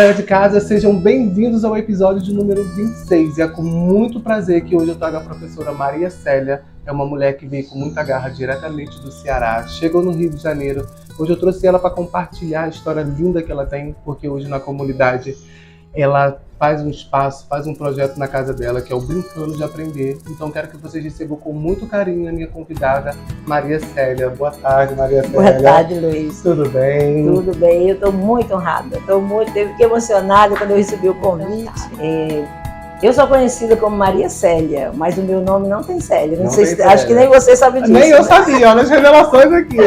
galera de casa, sejam bem-vindos ao episódio de número 26. E é com muito prazer que hoje eu trago a professora Maria Célia. É uma mulher que veio com muita garra diretamente do Ceará, chegou no Rio de Janeiro. Hoje eu trouxe ela para compartilhar a história linda que ela tem, porque hoje na comunidade ela faz um espaço, faz um projeto na casa dela, que é o Brincando de Aprender. Então quero que vocês recebam com muito carinho a minha convidada, Maria Célia. Boa tarde, Maria Célia. Boa tarde, Luiz. Tudo bem? Tudo bem, eu estou muito honrada, fiquei emocionada quando eu recebi o convite. Eu sou conhecida como Maria Célia, mas o meu nome não tem Célia. Não sei se, acho que nem você sabe disso. Nem eu sabia, olha as revelações aqui.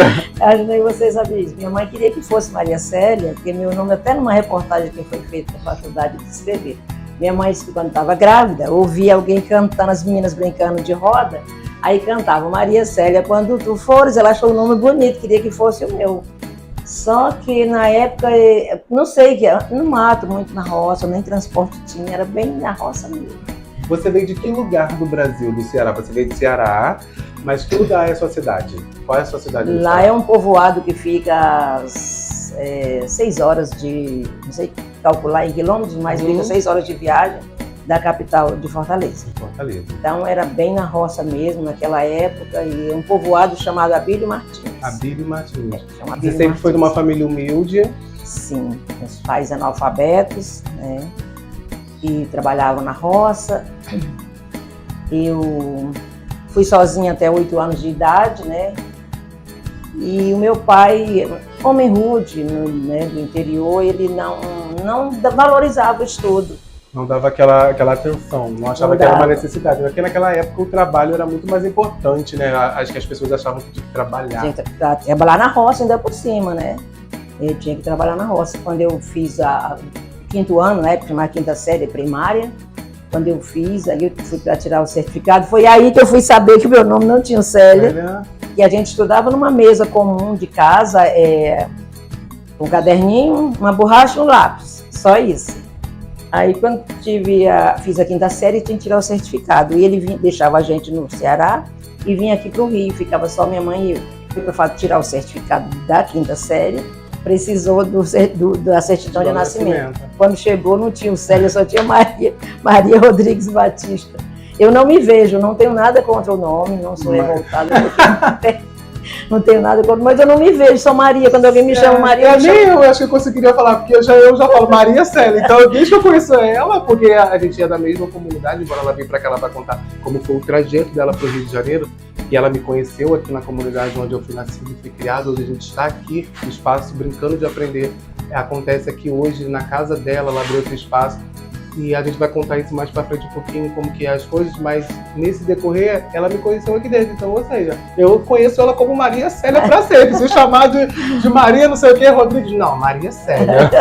Acho que nem você sabe disso. Minha mãe queria que fosse Maria Célia, porque meu nome, até numa reportagem que foi feita na faculdade de escrever, minha mãe disse que quando estava grávida, ouvia alguém cantando, as meninas brincando de roda, aí cantava Maria Célia, quando tu fores, ela achou o nome bonito, queria que fosse o meu. Só que na época, não sei, no mato, muito na roça, nem transporte tinha, era bem na roça mesmo. Você veio de que lugar do Brasil, do Ceará? Você veio do Ceará, mas que lugar é a sua cidade? Qual é a sua cidade? Lá é um povoado que fica às 6 horas de, não sei calcular em quilômetros, mas fica 6 horas de viagem da capital de Fortaleza. Então era bem na roça mesmo, naquela época, e um povoado chamado Abílio Martins. Abílio Martins. Abílio Você sempre foi de uma família humilde? Sim, meus pais analfabetos, né? E trabalhavam na roça. Eu fui sozinha até 8 anos de idade, né? E o meu pai, homem rude, né, do interior, ele não valorizava o estudo. Não dava aquela atenção, não achava que era uma necessidade. Porque naquela época o trabalho era muito mais importante, né? Acho que as pessoas achavam que tinha que trabalhar. Tinha que trabalhar na roça ainda por cima, né? Eu tinha que trabalhar na roça. Quando eu fiz o 5º ano, né? Porque mais 5ª série primária, quando eu fiz, aí eu fui para tirar o certificado, foi aí que eu fui saber que o meu nome não tinha Célia. E a gente estudava numa mesa comum de casa, um caderninho, uma borracha e um lápis, só isso. Aí quando fiz a 5ª série, tinha que tirar o certificado. E ele deixava a gente no Ceará e vinha aqui para o Rio, ficava só minha mãe e eu. Fui para tirar o certificado da 5ª série, precisou da certidão de nascimento. Quando chegou não tinha o Célia, só tinha Maria Rodrigues Batista. Eu não me vejo, não tenho nada contra o nome, não sou revoltada, não tenho nada contra, mas eu não me vejo, sou Maria, quando alguém me chama Maria... Eu acho que eu conseguiria falar, porque eu já falo Maria Célia, então desde que eu conheço ela, porque a gente é da mesma comunidade, embora ela venha para cá para contar como foi o trajeto dela para o Rio de Janeiro, e ela me conheceu aqui na comunidade onde eu fui nascido e fui criado, hoje a gente está aqui no espaço Brincando de Aprender, acontece aqui hoje na casa dela, ela abriu esse espaço, e a gente vai contar isso mais pra frente um pouquinho, como que é as coisas, mas nesse decorrer, ela me conheceu aqui dentro, então, ou seja, eu conheço ela como Maria Célia pra sempre. Se eu chamar de Maria não sei o que, Rodrigues, não, Maria Célia.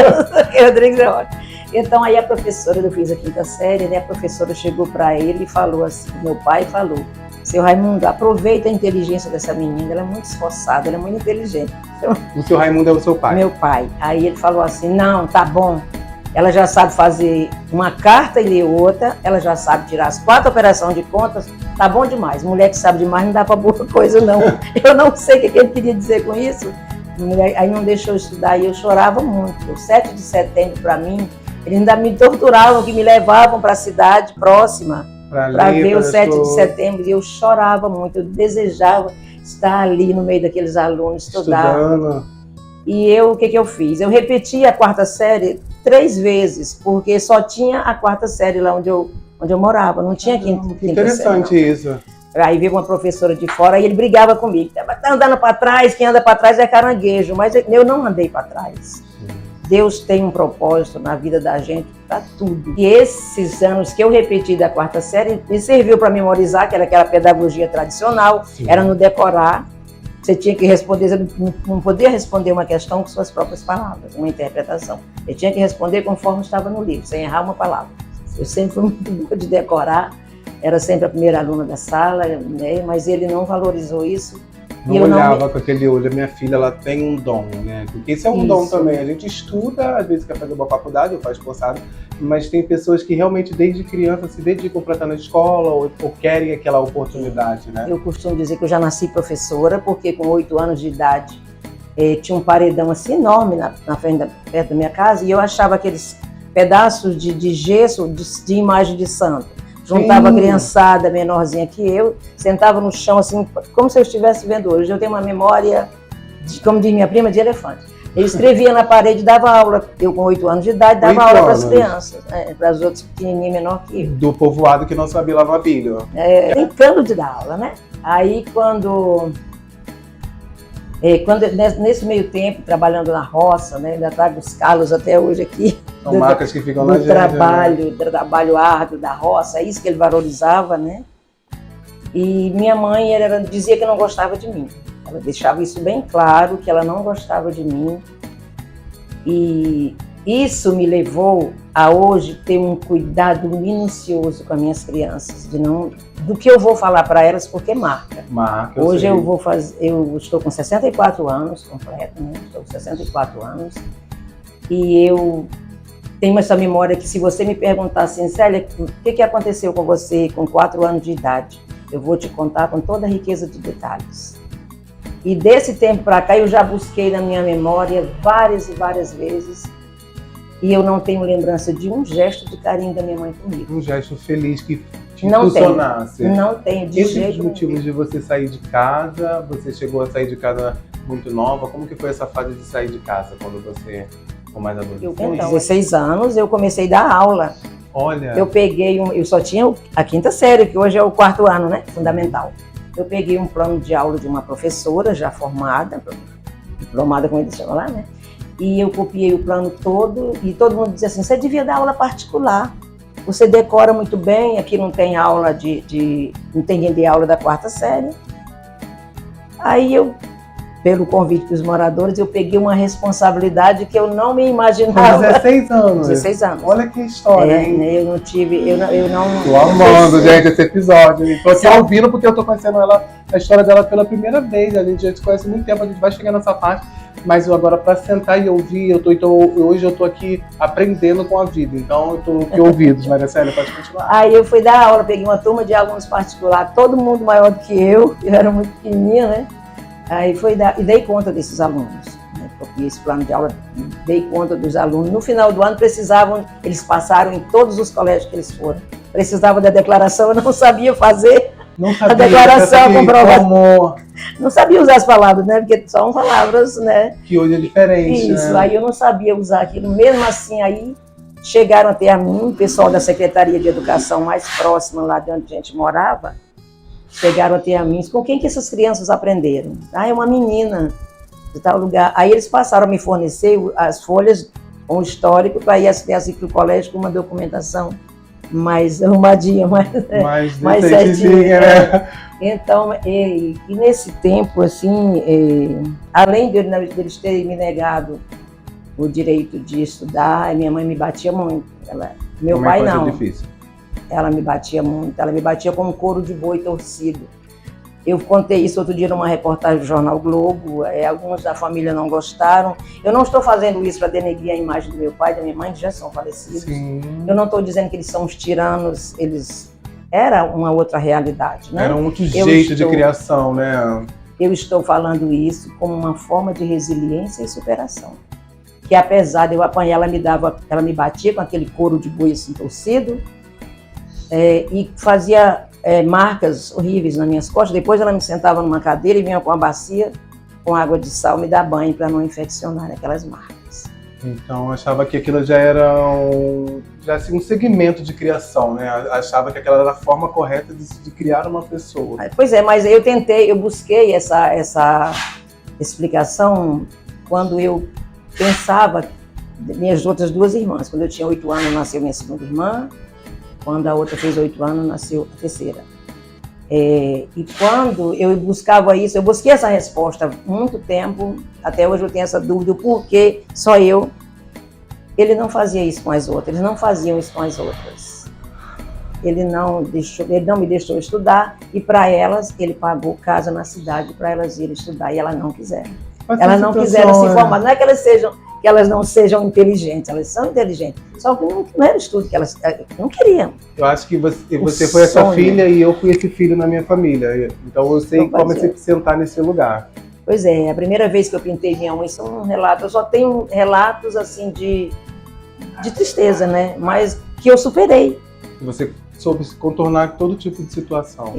Rodrigues é ótimo. Então aí a professora, eu fiz a 5ª série, né, a professora chegou pra ele e falou assim, meu pai falou, seu Raimundo, aproveita a inteligência dessa menina, ela é muito esforçada, ela é muito inteligente. Então, o seu Raimundo é o seu pai? Meu pai. Aí ele falou assim, não, tá bom. Ela já sabe fazer uma carta e ler outra, ela já sabe tirar as 4 operações de contas, tá bom demais. Mulher que sabe demais não dá pra boa coisa, não. Eu não sei o que ele queria dizer com isso. Aí não deixou eu estudar e eu chorava muito. O 7 de setembro, para mim, eles ainda me torturavam, que me levavam para a cidade próxima para ver o 7 de setembro. E eu chorava muito, eu desejava estar ali no meio daqueles alunos, estudando. E o que eu fiz? Eu repeti a 4ª série 3 vezes, porque só tinha a 4ª série lá onde eu morava, não tinha 5ª série. Interessante isso. Aí veio uma professora de fora e ele brigava comigo. Tá andando para trás, quem anda para trás é caranguejo, mas eu não andei para trás. Deus tem um propósito na vida da gente para tudo. E esses anos que eu repeti da 4ª série, me serviu para memorizar, que era aquela pedagogia tradicional, era no decorar. Você tinha que responder, você não podia responder uma questão com suas próprias palavras, uma interpretação. Você tinha que responder conforme estava no livro, sem errar uma palavra. Eu sempre fui muito boa de decorar, era sempre a primeira aluna da sala, né? Mas ele não valorizou isso. Não olhava com aquele olho, minha filha, ela tem um dom, né? Porque isso é um dom também. A gente estuda, às vezes quer fazer uma faculdade ou faz cursado, mas tem pessoas que realmente desde criança se dedicam para estar na escola ou querem aquela oportunidade, né? Eu costumo dizer que eu já nasci professora, porque com 8 anos de idade tinha um paredão assim enorme na frente, perto da minha casa, e eu achava aqueles pedaços de gesso de imagem de santo. Juntava a criançada menorzinha que eu, sentava no chão assim, como se eu estivesse vendo hoje. Eu tenho uma memória, como diz minha prima, de elefante. Eu escrevia na parede, dava aula, eu com 8 anos de idade, dava aula para as crianças, para as outras pequenininhas menor que eu. Do povoado que não sabia lavar pilha. Brincando de dar aula, né? Aí nesse meio tempo, trabalhando na roça, né, ainda trago os calos até hoje aqui. São marcas que ficam na gente. Do trabalho árduo da roça, é isso que ele valorizava, né? E minha mãe dizia que não gostava de mim. Ela deixava isso bem claro, que ela não gostava de mim. E isso me levou a hoje ter um cuidado minucioso com as minhas crianças, do que eu vou falar para elas, porque marca. Hoje eu estou com 64 anos completo, né? Estou com 64 anos. E eu tenho essa memória que, se você me perguntar assim, Célia, o que aconteceu com você com 4 anos de idade? Eu vou te contar com toda a riqueza de detalhes. E desse tempo para cá eu já busquei na minha memória várias e várias vezes, e eu não tenho lembrança de um gesto de carinho da minha mãe comigo. Um gesto feliz que te impulsionasse. Não tenho, de jeito nenhum. Esses motivos de você sair de casa, você chegou a sair de casa muito nova, como que foi essa fase de sair de casa quando você ficou mais adolescente? Com 16 anos eu comecei a dar aula. Olha. Eu só tinha a 5ª série, que hoje é o 4º ano, né? Fundamental. Eu peguei um plano de aula de uma professora já formada, diplomada como eles chamam lá, né? E eu copiei o plano todo, e todo mundo dizia assim, você devia dar aula particular, você decora muito bem, aqui não tem aula não tem de aula da 4ª série. Aí pelo convite dos moradores, eu peguei uma responsabilidade que eu não me imaginava. Com 16 anos? 16 anos. Olha que história, hein? Eu não tive, eu não... Tô amando, gente, esse episódio. Tô aqui ouvindo porque eu tô conhecendo a história dela pela primeira vez. A gente já se conhece há muito tempo, a gente vai chegar nessa parte. Mas eu agora, para sentar e ouvir, hoje eu tô aqui aprendendo com a vida. Então, eu tô aqui ouvidos. Maria Célia, pode continuar. Aí eu fui dar aula, peguei uma turma de alunos particular, todo mundo maior do que eu era muito pequenininha, né? Aí e dei conta desses alunos, né? Copiei esse plano de aula, dei conta dos alunos. No final do ano eles passaram em todos os colégios que eles foram. Precisavam da declaração, eu não sabia fazer. Não sabia, a declaração comprovada. Não sabia usar as palavras, né? Porque são palavras, né? Que hoje é diferente. Isso, né? Aí eu não sabia usar aquilo. Mesmo assim, aí chegaram até a mim, o pessoal da Secretaria de Educação mais próxima lá de onde a gente morava, chegaram até a mim, com quem que essas crianças aprenderam? É uma menina de tal lugar. Aí eles passaram a me fornecer as folhas, um histórico, para ir as crianças ir para o colégio com uma documentação mais arrumadinha, mais certinha. Né? Então, e nesse tempo, assim, além deles terem me negado o direito de estudar, minha mãe me batia muito. Meu pai não. Difícil. Ela me batia muito, ela me batia com um couro de boi torcido. Eu contei isso outro dia numa reportagem do Jornal Globo, alguns da família não gostaram. Eu não estou fazendo isso para denegrir a imagem do meu pai e da minha mãe, que já são falecidos. Sim. Eu não estou dizendo que eles são os tiranos, era uma outra realidade, né? Era um outro jeito de criação, né? Eu estou falando isso como uma forma de resiliência e superação. Que apesar de eu apanhar, ela me batia com aquele couro de boi assim torcido, e fazia marcas horríveis nas minhas costas. Depois ela me sentava numa cadeira e vinha com a bacia com água de sal me dar banho para não infeccionar aquelas marcas. Então achava que aquilo já era um segmento de criação, né? Achava que aquela era a forma correta de criar uma pessoa. Pois é, mas eu busquei essa explicação quando eu pensava minhas outras 2 irmãs. Quando eu tinha 8 anos, nasceu minha segunda irmã. Quando a outra fez 8 anos, nasceu a terceira. E quando eu buscava isso, eu busquei essa resposta há muito tempo, até hoje eu tenho essa dúvida, por que só eu? Ele não fazia isso com as outras, eles não faziam isso com as outras. Ele não me deixou estudar, e para elas, ele pagou casa na cidade para elas irem estudar, e elas não quiseram. Elas não quiseram se formar, não é que elas não sejam inteligentes, elas são inteligentes, só que não era estudo que elas não queriam. Eu acho que você foi essa filha e eu fui esse filho na minha família, então eu sei como é sentar nesse lugar. Pois é, a primeira vez que eu pintei minha unha, isso é um relato, eu só tenho relatos assim de tristeza, né? Mas que eu superei. Você soube se contornar todo tipo de situação.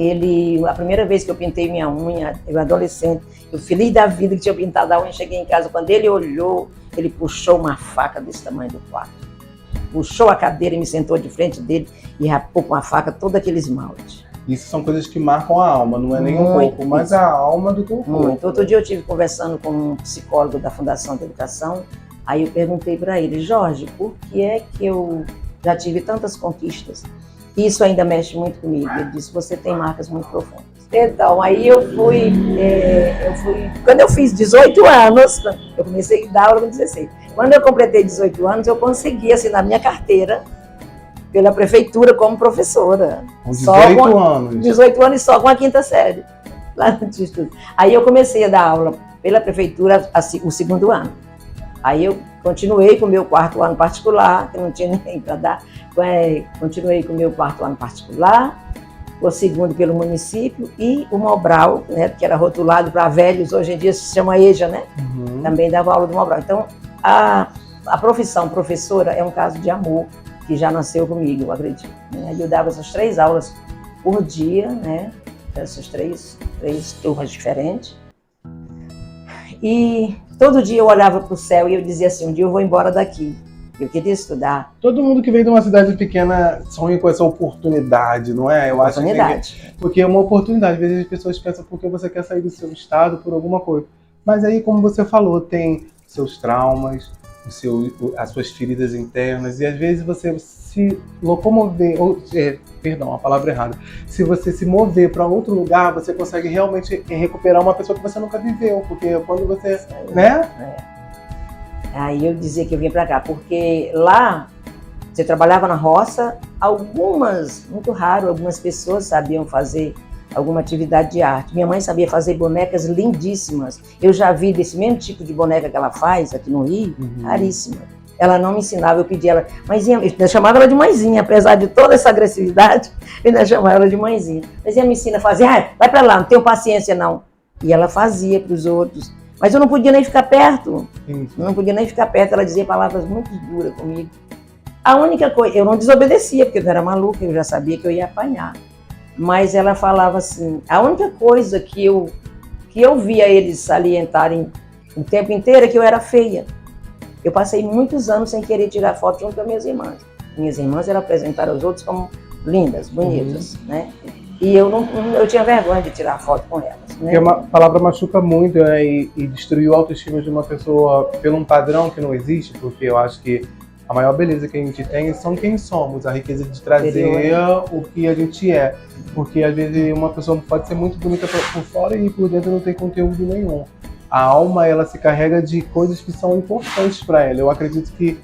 A primeira vez que eu pintei minha unha, eu adolescente, eu feliz da vida que tinha pintado a unha, cheguei em casa, quando ele olhou, ele puxou uma faca desse tamanho do quarto. Puxou a cadeira e me sentou de frente dele e rapou com a faca todo aquele esmalte. Isso são coisas que marcam a alma, não é nem um pouco, mas a alma do teu corpo. Muito. Outro dia eu estive conversando com um psicólogo da Fundação de Educação, aí eu perguntei para ele, Jorge, por que é que eu já tive tantas conquistas? Isso ainda mexe muito comigo. Ele disse, você tem marcas muito profundas. Então, aí eu fui, quando eu fiz 18 anos, eu comecei a dar aula com 16. Quando eu completei 18 anos, eu consegui assinar minha carteira pela prefeitura como professora. Com 18 anos? 18 anos e só com a 5ª série. Lá no Instituto. Aí eu comecei a dar aula pela prefeitura o 2º ano. Aí eu continuei com o meu 4º ano particular, que não tinha ninguém para dar. Continuei com o meu 4º ano particular, o 2º pelo município e o Mobral, né, que era rotulado para velhos, hoje em dia se chama EJA, né? Uhum. Também dava aula do Mobral. Então, a profissão professora é um caso de amor que já nasceu comigo, eu acredito. Né? Eu dava essas 3 aulas por dia, né? Essas três turmas diferentes. E todo dia eu olhava para o céu e eu dizia assim, um dia eu vou embora daqui. Eu queria estudar. Todo mundo que vem de uma cidade pequena sonha com essa oportunidade, não é? Eu acho que porque é uma oportunidade. Às vezes as pessoas pensam porque você quer sair do seu estado por alguma coisa. Mas aí, como você falou, tem seus traumas, as suas feridas internas, e às vezes você se locomover, perdão, a palavra errada, se você se mover para outro lugar, você consegue realmente recuperar uma pessoa que você nunca viveu, porque quando você, né? Aí eu dizia que eu vim para cá, porque lá você trabalhava na roça, muito raro, algumas pessoas sabiam fazer alguma atividade de arte. Minha mãe sabia fazer bonecas lindíssimas. Eu já vi desse mesmo tipo de boneca que ela faz aqui no Rio, raríssima. Ela não me ensinava, eu pedia ela, mãezinha, eu chamava ela de mãezinha, apesar de toda essa agressividade, eu ainda chamava ela de mãezinha. Mãezinha, me ensina a fazer, vai para lá, não tenho paciência não. E ela fazia para os outros. Mas eu não podia nem ficar perto. Não podia nem ficar perto, ela dizia palavras muito duras comigo. A única coisa, eu não desobedecia, porque eu não era maluca, eu já sabia que eu ia apanhar. Mas ela falava assim, a única coisa que eu via eles salientarem o tempo inteiro é que eu era feia. Eu passei muitos anos sem querer tirar foto junto com as minhas irmãs. Minhas irmãs eram apresentadas aos outros como lindas, bonitas, né? E eu tinha vergonha de tirar foto com elas. Né? Porque uma palavra machuca muito, né? E destruir a autoestima de uma pessoa pelo um padrão que não existe, porque eu acho que a maior beleza que a gente tem são quem somos, a riqueza de trazer o que a gente é. Porque às vezes uma pessoa pode ser muito bonita por fora e por dentro não tem conteúdo nenhum. A alma, ela se carrega de coisas que são importantes para ela. Eu acredito que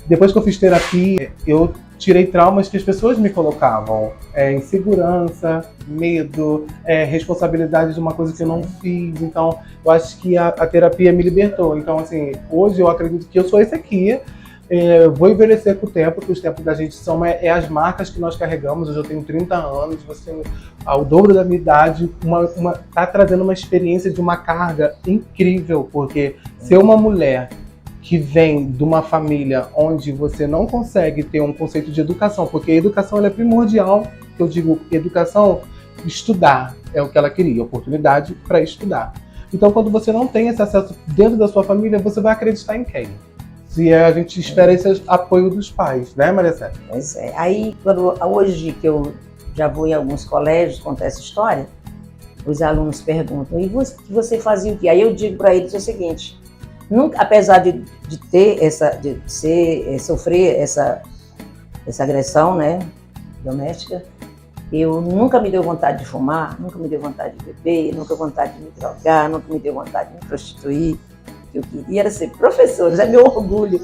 depois que eu fiz terapia, eu tirei traumas que as pessoas me colocavam. Insegurança, medo, responsabilidade de uma coisa que eu não fiz. Então, eu acho que a terapia me libertou. Então, assim, hoje eu acredito que eu sou esse aqui. Vou envelhecer com o tempo, porque os tempos da gente são as marcas que nós carregamos. Hoje eu tenho 30 anos, você tem o dobro da minha idade, tá trazendo uma experiência de uma carga incrível, porque ser uma mulher que vem de uma família onde você não consegue ter um conceito de educação, porque a educação ela é primordial, eu digo educação, estudar é o que ela queria, oportunidade para estudar. Então quando você não tem esse acesso dentro da sua família, você vai acreditar em quem? Se a gente espera esse apoio dos pais, né, Maria Célia? Pois é. Aí, hoje que eu já vou em alguns colégios contar essa história, os alunos perguntam, e você fazia o quê? Aí eu digo para eles o seguinte, apesar de sofrer essa agressão, né, doméstica, eu nunca me deu vontade de fumar, nunca me deu vontade de beber, nunca vontade de me drogar, nunca me deu vontade de me prostituir. Eu queria era ser professora, é meu orgulho.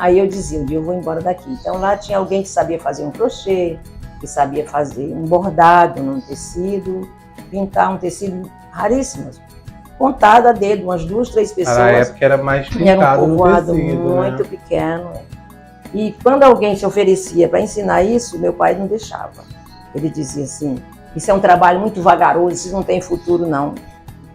Aí eu dizia, um dia eu vou embora daqui. Então lá tinha alguém que sabia fazer um crochê, que sabia fazer um bordado num tecido, pintar um tecido raríssimo, contado a dedo, umas 2, 3 pessoas. Na época era mais pintado era um povoado no tecido, muito né? pequeno. E quando alguém se oferecia para ensinar isso, meu pai não deixava. Ele dizia assim, isso é um trabalho muito vagaroso, isso não tem futuro não.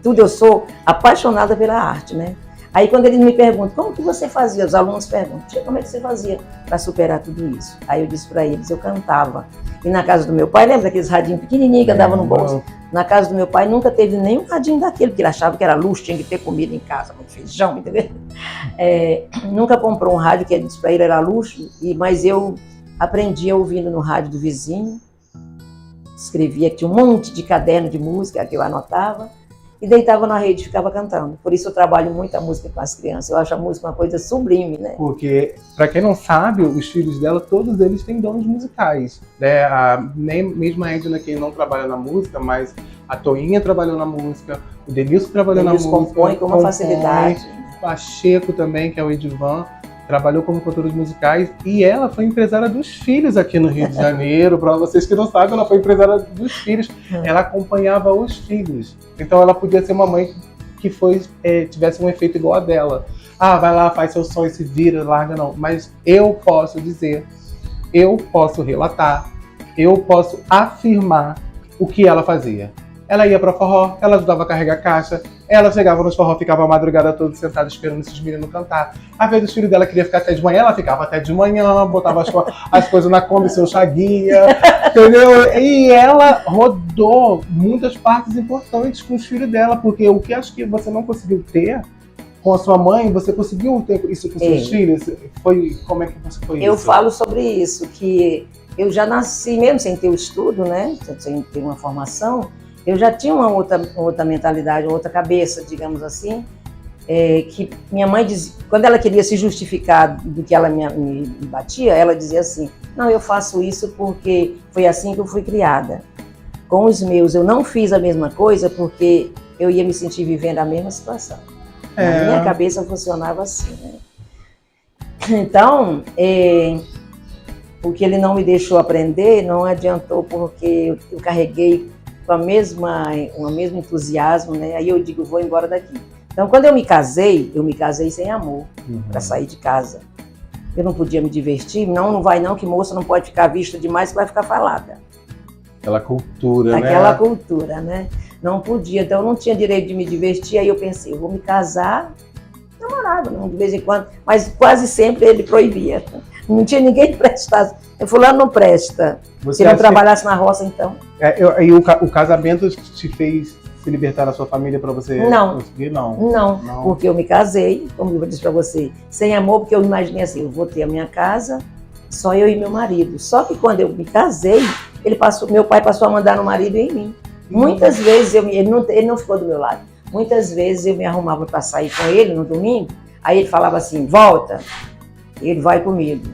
tudo, eu sou apaixonada pela arte, né? Aí quando eles me perguntam, como que você fazia? Os alunos perguntam, tia, como é que você fazia para superar tudo isso? Aí eu disse para eles, eu cantava. E na casa do meu pai, lembra aqueles radinhos pequenininhos que andavam no bolso? Na casa do meu pai nunca teve nenhum radinho daquele, porque ele achava que era luxo, tinha que ter comida em casa, muito feijão, entendeu? Nunca comprou um rádio, que ele disse para ele era luxo, mas eu aprendia ouvindo no rádio do vizinho, escrevia, que tinha um monte de caderno de música que eu anotava, e deitava na rede e ficava cantando. Por isso eu trabalho muito a música com as crianças. Eu acho a música uma coisa sublime, né? Porque, para quem não sabe, os filhos dela, todos eles têm dons musicais, né? Mesmo a Edna, que não trabalha na música, mas a Toinha trabalhou na música, o Denilson trabalhou na música. Compõe com uma facilidade. O Pacheco também, que é o Edivan, trabalhou como cantores musicais, e ela foi empresária dos filhos aqui no Rio de Janeiro. Para vocês que não sabem, ela foi empresária dos filhos. Ela acompanhava os filhos. Então ela podia ser uma mãe que tivesse um efeito igual a dela. Ah, vai lá, faz seu sonho, se vira, larga, não. Mas eu posso dizer, eu posso relatar, eu posso afirmar o que ela fazia. Ela ia pra forró, ela ajudava a carregar caixa, ela chegava nos forró, ficava a madrugada toda sentada esperando esses meninos cantar. Às vezes o filho dela queria ficar até de manhã, ela ficava até de manhã, botava as coisas na Kombi, seu chaguinha, entendeu? E ela rodou muitas partes importantes com os filhos dela, porque o que acho que você não conseguiu ter com a sua mãe, você conseguiu ter isso com seus filhos? Como é que você foi isso? Eu falo sobre isso, que eu já nasci, mesmo sem ter o estudo, né, sem ter uma formação, eu já tinha uma outra mentalidade, uma outra cabeça, digamos assim, que minha mãe dizia, quando ela queria se justificar do que ela me batia, ela dizia assim, não, eu faço isso porque foi assim que eu fui criada. Com os meus, eu não fiz a mesma coisa porque eu ia me sentir vivendo a mesma situação. Na minha cabeça funcionava assim, né? Então, o que ele não me deixou aprender não adiantou, porque eu carreguei com o mesmo entusiasmo, né? Aí eu digo, vou embora daqui. Então, quando eu me casei sem amor, para sair de casa. Eu não podia me divertir, não vai não, que moça não pode ficar vista demais, que vai ficar falada. Aquela cultura, né? Aquela cultura, né? Não podia, então eu não tinha direito de me divertir, aí eu pensei, eu vou me casar, namorava, de vez em quando, mas quase sempre ele proibia. Não tinha ninguém que prestasse. Fulano não presta. Se não trabalhasse na roça, então. E o casamento te fez se libertar da sua família para você conseguir? Não, porque eu me casei, como eu disse para você, sem amor, porque eu imaginei assim, eu vou ter a minha casa, só eu e meu marido. Só que quando eu me casei, meu pai passou a mandar no marido e em mim. Muitas vezes, ele não ficou do meu lado, muitas vezes eu me arrumava para sair com ele no domingo, aí ele falava assim, volta, ele vai comigo.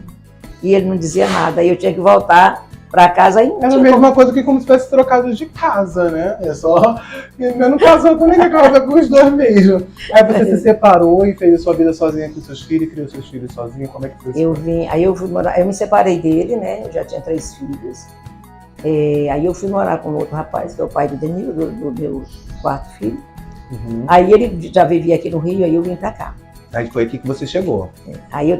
E ele não dizia nada, aí eu tinha que voltar para casa. Era a mesma coisa que como se tivesse trocado de casa, né? Eu não casou com ninguém, casou com os dois mesmo. Aí você se separou e fez a sua vida sozinha com seus filhos, criou seus filhos sozinho, como é que foi isso? Aí eu fui morar, eu me separei dele, né? Eu já tinha 3 filhos. Aí eu fui morar com outro rapaz, que é o pai do Danilo, do meu 4º filho. Aí ele já vivia aqui no Rio, aí eu vim para cá. Aí foi aqui que você chegou. Aí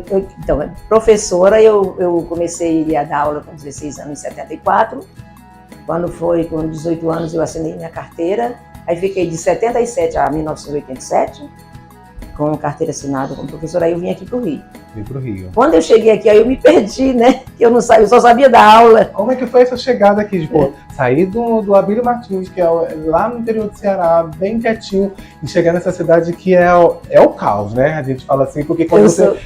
então, professora, eu comecei a dar aula com 16 anos, em 74. Quando foi com 18 anos, eu assinei minha carteira. Aí fiquei de 77 a 1987, com carteira assinada como professora. Aí eu vim aqui para o Rio. Vim para o Rio. Quando eu cheguei aqui, aí eu me perdi, né? Eu só sabia dar aula. Como é que foi essa chegada aqui? Tipo, sair do Abílio Martins, que é lá no interior do Ceará, bem quietinho, e chegar nessa cidade que é o caos, né? A gente fala assim, porque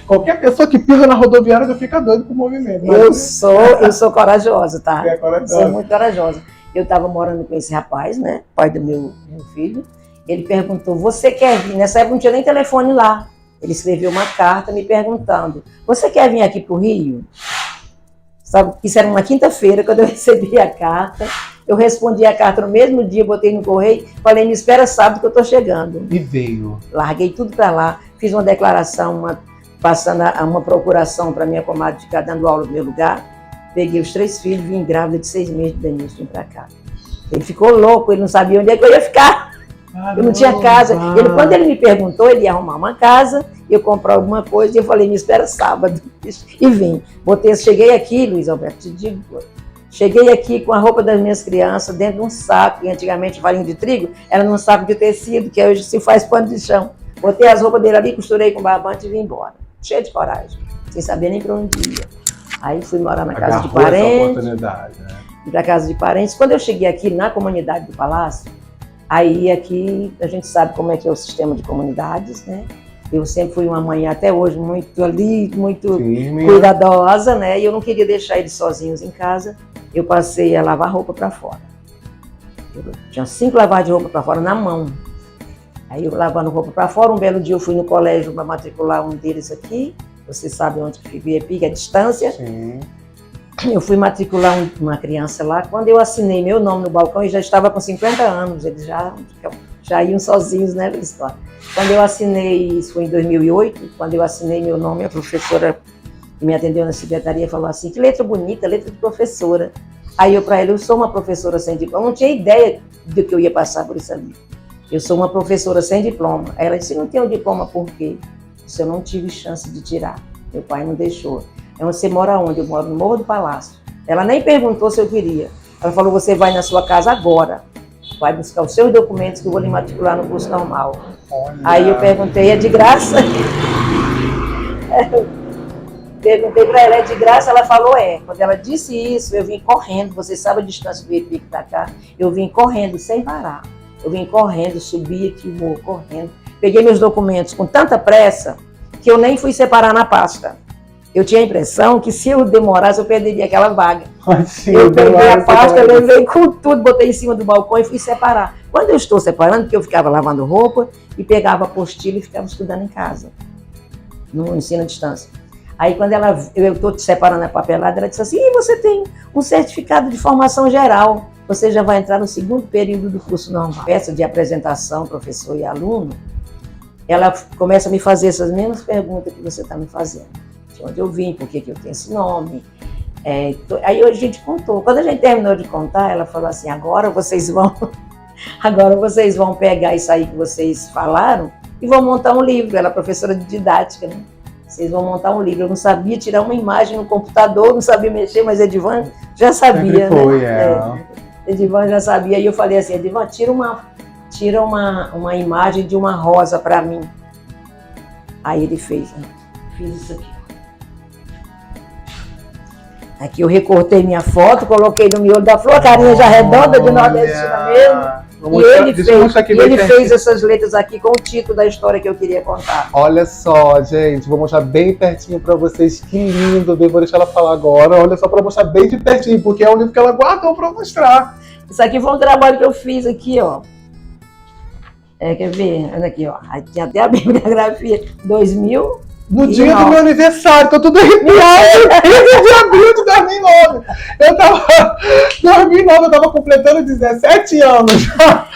qualquer pessoa que pisa na rodoviária já fica doido com o movimento. Eu sou corajosa, tá? É corajosa. Sou muito corajosa. Eu estava morando com esse rapaz, né? Pai do meu filho. Ele perguntou, você quer vir? Nessa época não tinha nem telefone lá. Ele escreveu uma carta me perguntando, você quer vir aqui para o Rio? Sabe, isso era uma quinta-feira, quando eu recebi a carta. Eu respondi a carta no mesmo dia, botei no correio, falei, me espera sábado que eu estou chegando. E veio. Larguei tudo para lá, fiz uma declaração, passando uma procuração para minha comadre ficar dando aula no meu lugar. Peguei os 3 filhos, vim grávida de 6 meses de Denilson, vim para cá. Ele ficou louco, ele não sabia onde é que eu ia ficar. Eu não tinha casa. Quando ele me perguntou, ele ia arrumar uma casa, eu comprar alguma coisa, e eu falei, me espera sábado. E vim. Cheguei aqui, Luiz Alberto, te digo, Cheguei aqui com a roupa das minhas crianças dentro de um saco, e antigamente farinha de trigo era num saco de tecido, que hoje se faz pano de chão. Botei as roupas dele ali, costurei com barbante e vim embora. Cheio de coragem, sem saber nem para onde ia. Aí fui morar na casa de parentes. Né? Fui para casa de parentes. Quando eu cheguei aqui na comunidade do Palácio, aí aqui a gente sabe como é que é o sistema de comunidades, né? Eu sempre fui uma mãe, até hoje, muito ali, muito cuidadosa, né? E eu não queria deixar eles sozinhos em casa. Eu passei a lavar roupa para fora. Eu tinha 5 lavagens de roupa para fora na mão. Aí eu lavando roupa para fora, um belo dia eu fui no colégio para matricular um deles aqui. Você sabe onde que fica o IEPIC, a distância. Sim. Eu fui matricular uma criança lá. Quando eu assinei meu nome no balcão, ele já estava com 50 anos. Eles já iam sozinhos, né, escola. Quando eu assinei, isso foi em 2008, quando eu assinei meu nome, a professora que me atendeu na secretaria falou assim, que letra bonita, letra de professora. Aí eu para ela, eu sou uma professora sem diploma, eu não tinha ideia de que eu ia passar por isso ali. Eu sou uma professora sem diploma. Aí ela disse, não tenho diploma por quê? Eu não tive chance de tirar, meu pai não deixou. Você mora onde? Eu moro no Morro do Palácio. Ela nem perguntou se eu queria. Ela falou, você vai na sua casa agora, vai buscar os seus documentos que eu vou lhe matricular no curso normal. Olha. Aí eu perguntei, é de graça? Perguntei para ela, é de graça? Ela falou, é. Quando ela disse isso, eu vim correndo, você sabe a distância do IEPIC para cá? Eu vim correndo, sem parar. Eu vim correndo, subi aqui o morro, correndo. Peguei meus documentos com tanta pressa que eu nem fui separar na pasta. Eu tinha a impressão que se eu demorasse, eu perderia aquela vaga. Sim, eu peguei a pasta, levei com tudo, botei em cima do balcão e fui separar. Quando eu estou separando, porque eu ficava lavando roupa e pegava a apostila e ficava estudando em casa, no ensino à distância. Aí quando eu estou te separando a papelada, ela disse assim, você tem um certificado de formação geral, você já vai entrar no 2º período do curso normal. Peça de apresentação, professor e aluno, ela começa a me fazer essas mesmas perguntas que você está me fazendo. De onde eu vim, por que eu tenho esse nome. Aí a gente contou. Quando a gente terminou de contar, ela falou assim, agora vocês vão pegar isso aí que vocês falaram e vão montar um livro. Ela é professora de didática, né? Vocês vão montar um livro. Eu não sabia tirar uma imagem no computador, não sabia mexer, mas Edivan já sabia. Sempre foi, né? Edivan já sabia. E eu falei assim, Edivan, tira uma imagem de uma rosa para mim. Aí ele fez, né? Fiz isso aqui. Aqui eu recortei minha foto, coloquei no miolo da flor, a carinha já redonda de nordestina mesmo. E ele fez essas letras aqui com o título da história que eu queria contar. Olha só, gente, vou mostrar bem pertinho pra vocês. Que lindo, vou deixar ela falar agora. Olha só, pra mostrar bem de pertinho, porque é um livro que ela guardou pra mostrar. Isso aqui foi um trabalho que eu fiz aqui, ó. Quer ver? Olha aqui, ó. Aí tinha até a bibliografia 2000. No dia do meu aniversário, tô tudo arrepiado. 15 de abril de 2009. 2009, eu tava completando 17 anos.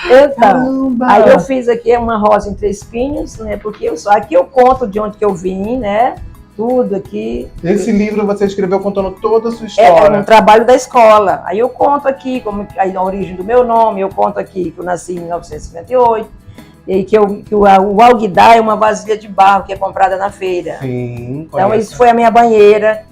Então, aí eu fiz aqui uma rosa em 3 espinhos, né? Porque aqui eu conto de onde que eu vim, né? Tudo aqui. Esse livro você escreveu contando toda a sua história. É um trabalho da escola. Aí eu conto aqui a origem do meu nome, eu conto aqui que eu nasci em 1958. E que o alguidar é uma vasilha de barro que é comprada na feira. Sim, então isso foi a minha banheira.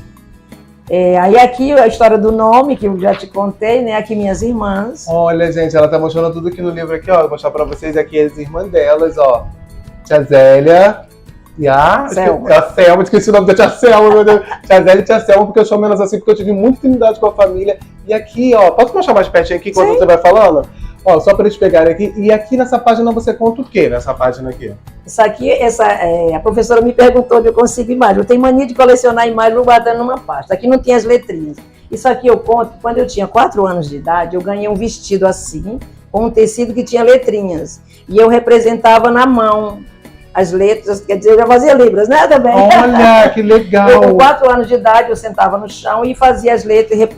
Aí aqui a história do nome, que eu já te contei, né? Aqui minhas irmãs. Olha, gente, ela tá mostrando tudo aqui no livro aqui, ó. Vou mostrar pra vocês aqui as irmãs delas, ó. Tia Zélia e a Selma, esqueci o nome da tia Selma, meu Deus. Tia Zélia e tia Selma, porque eu chamo elas assim, porque eu tive muita intimidade com a família. E aqui, ó, posso mostrar mais pertinho aqui quando você vai falando? Ó, só para eles pegarem aqui. E aqui nessa página você conta o quê nessa página aqui? Isso aqui, a professora me perguntou onde eu consigo imagem. Eu tenho mania de colecionar imagens guardando numa pasta. Aqui não tem as letrinhas. Isso aqui eu conto, quando eu tinha 4 anos de idade, eu ganhei um vestido assim, com um tecido que tinha letrinhas. E eu representava na mão as letras, quer dizer, eu já fazia libras, né, também? Olha, que legal! Eu, com 4 anos de idade, eu sentava no chão e fazia as letras,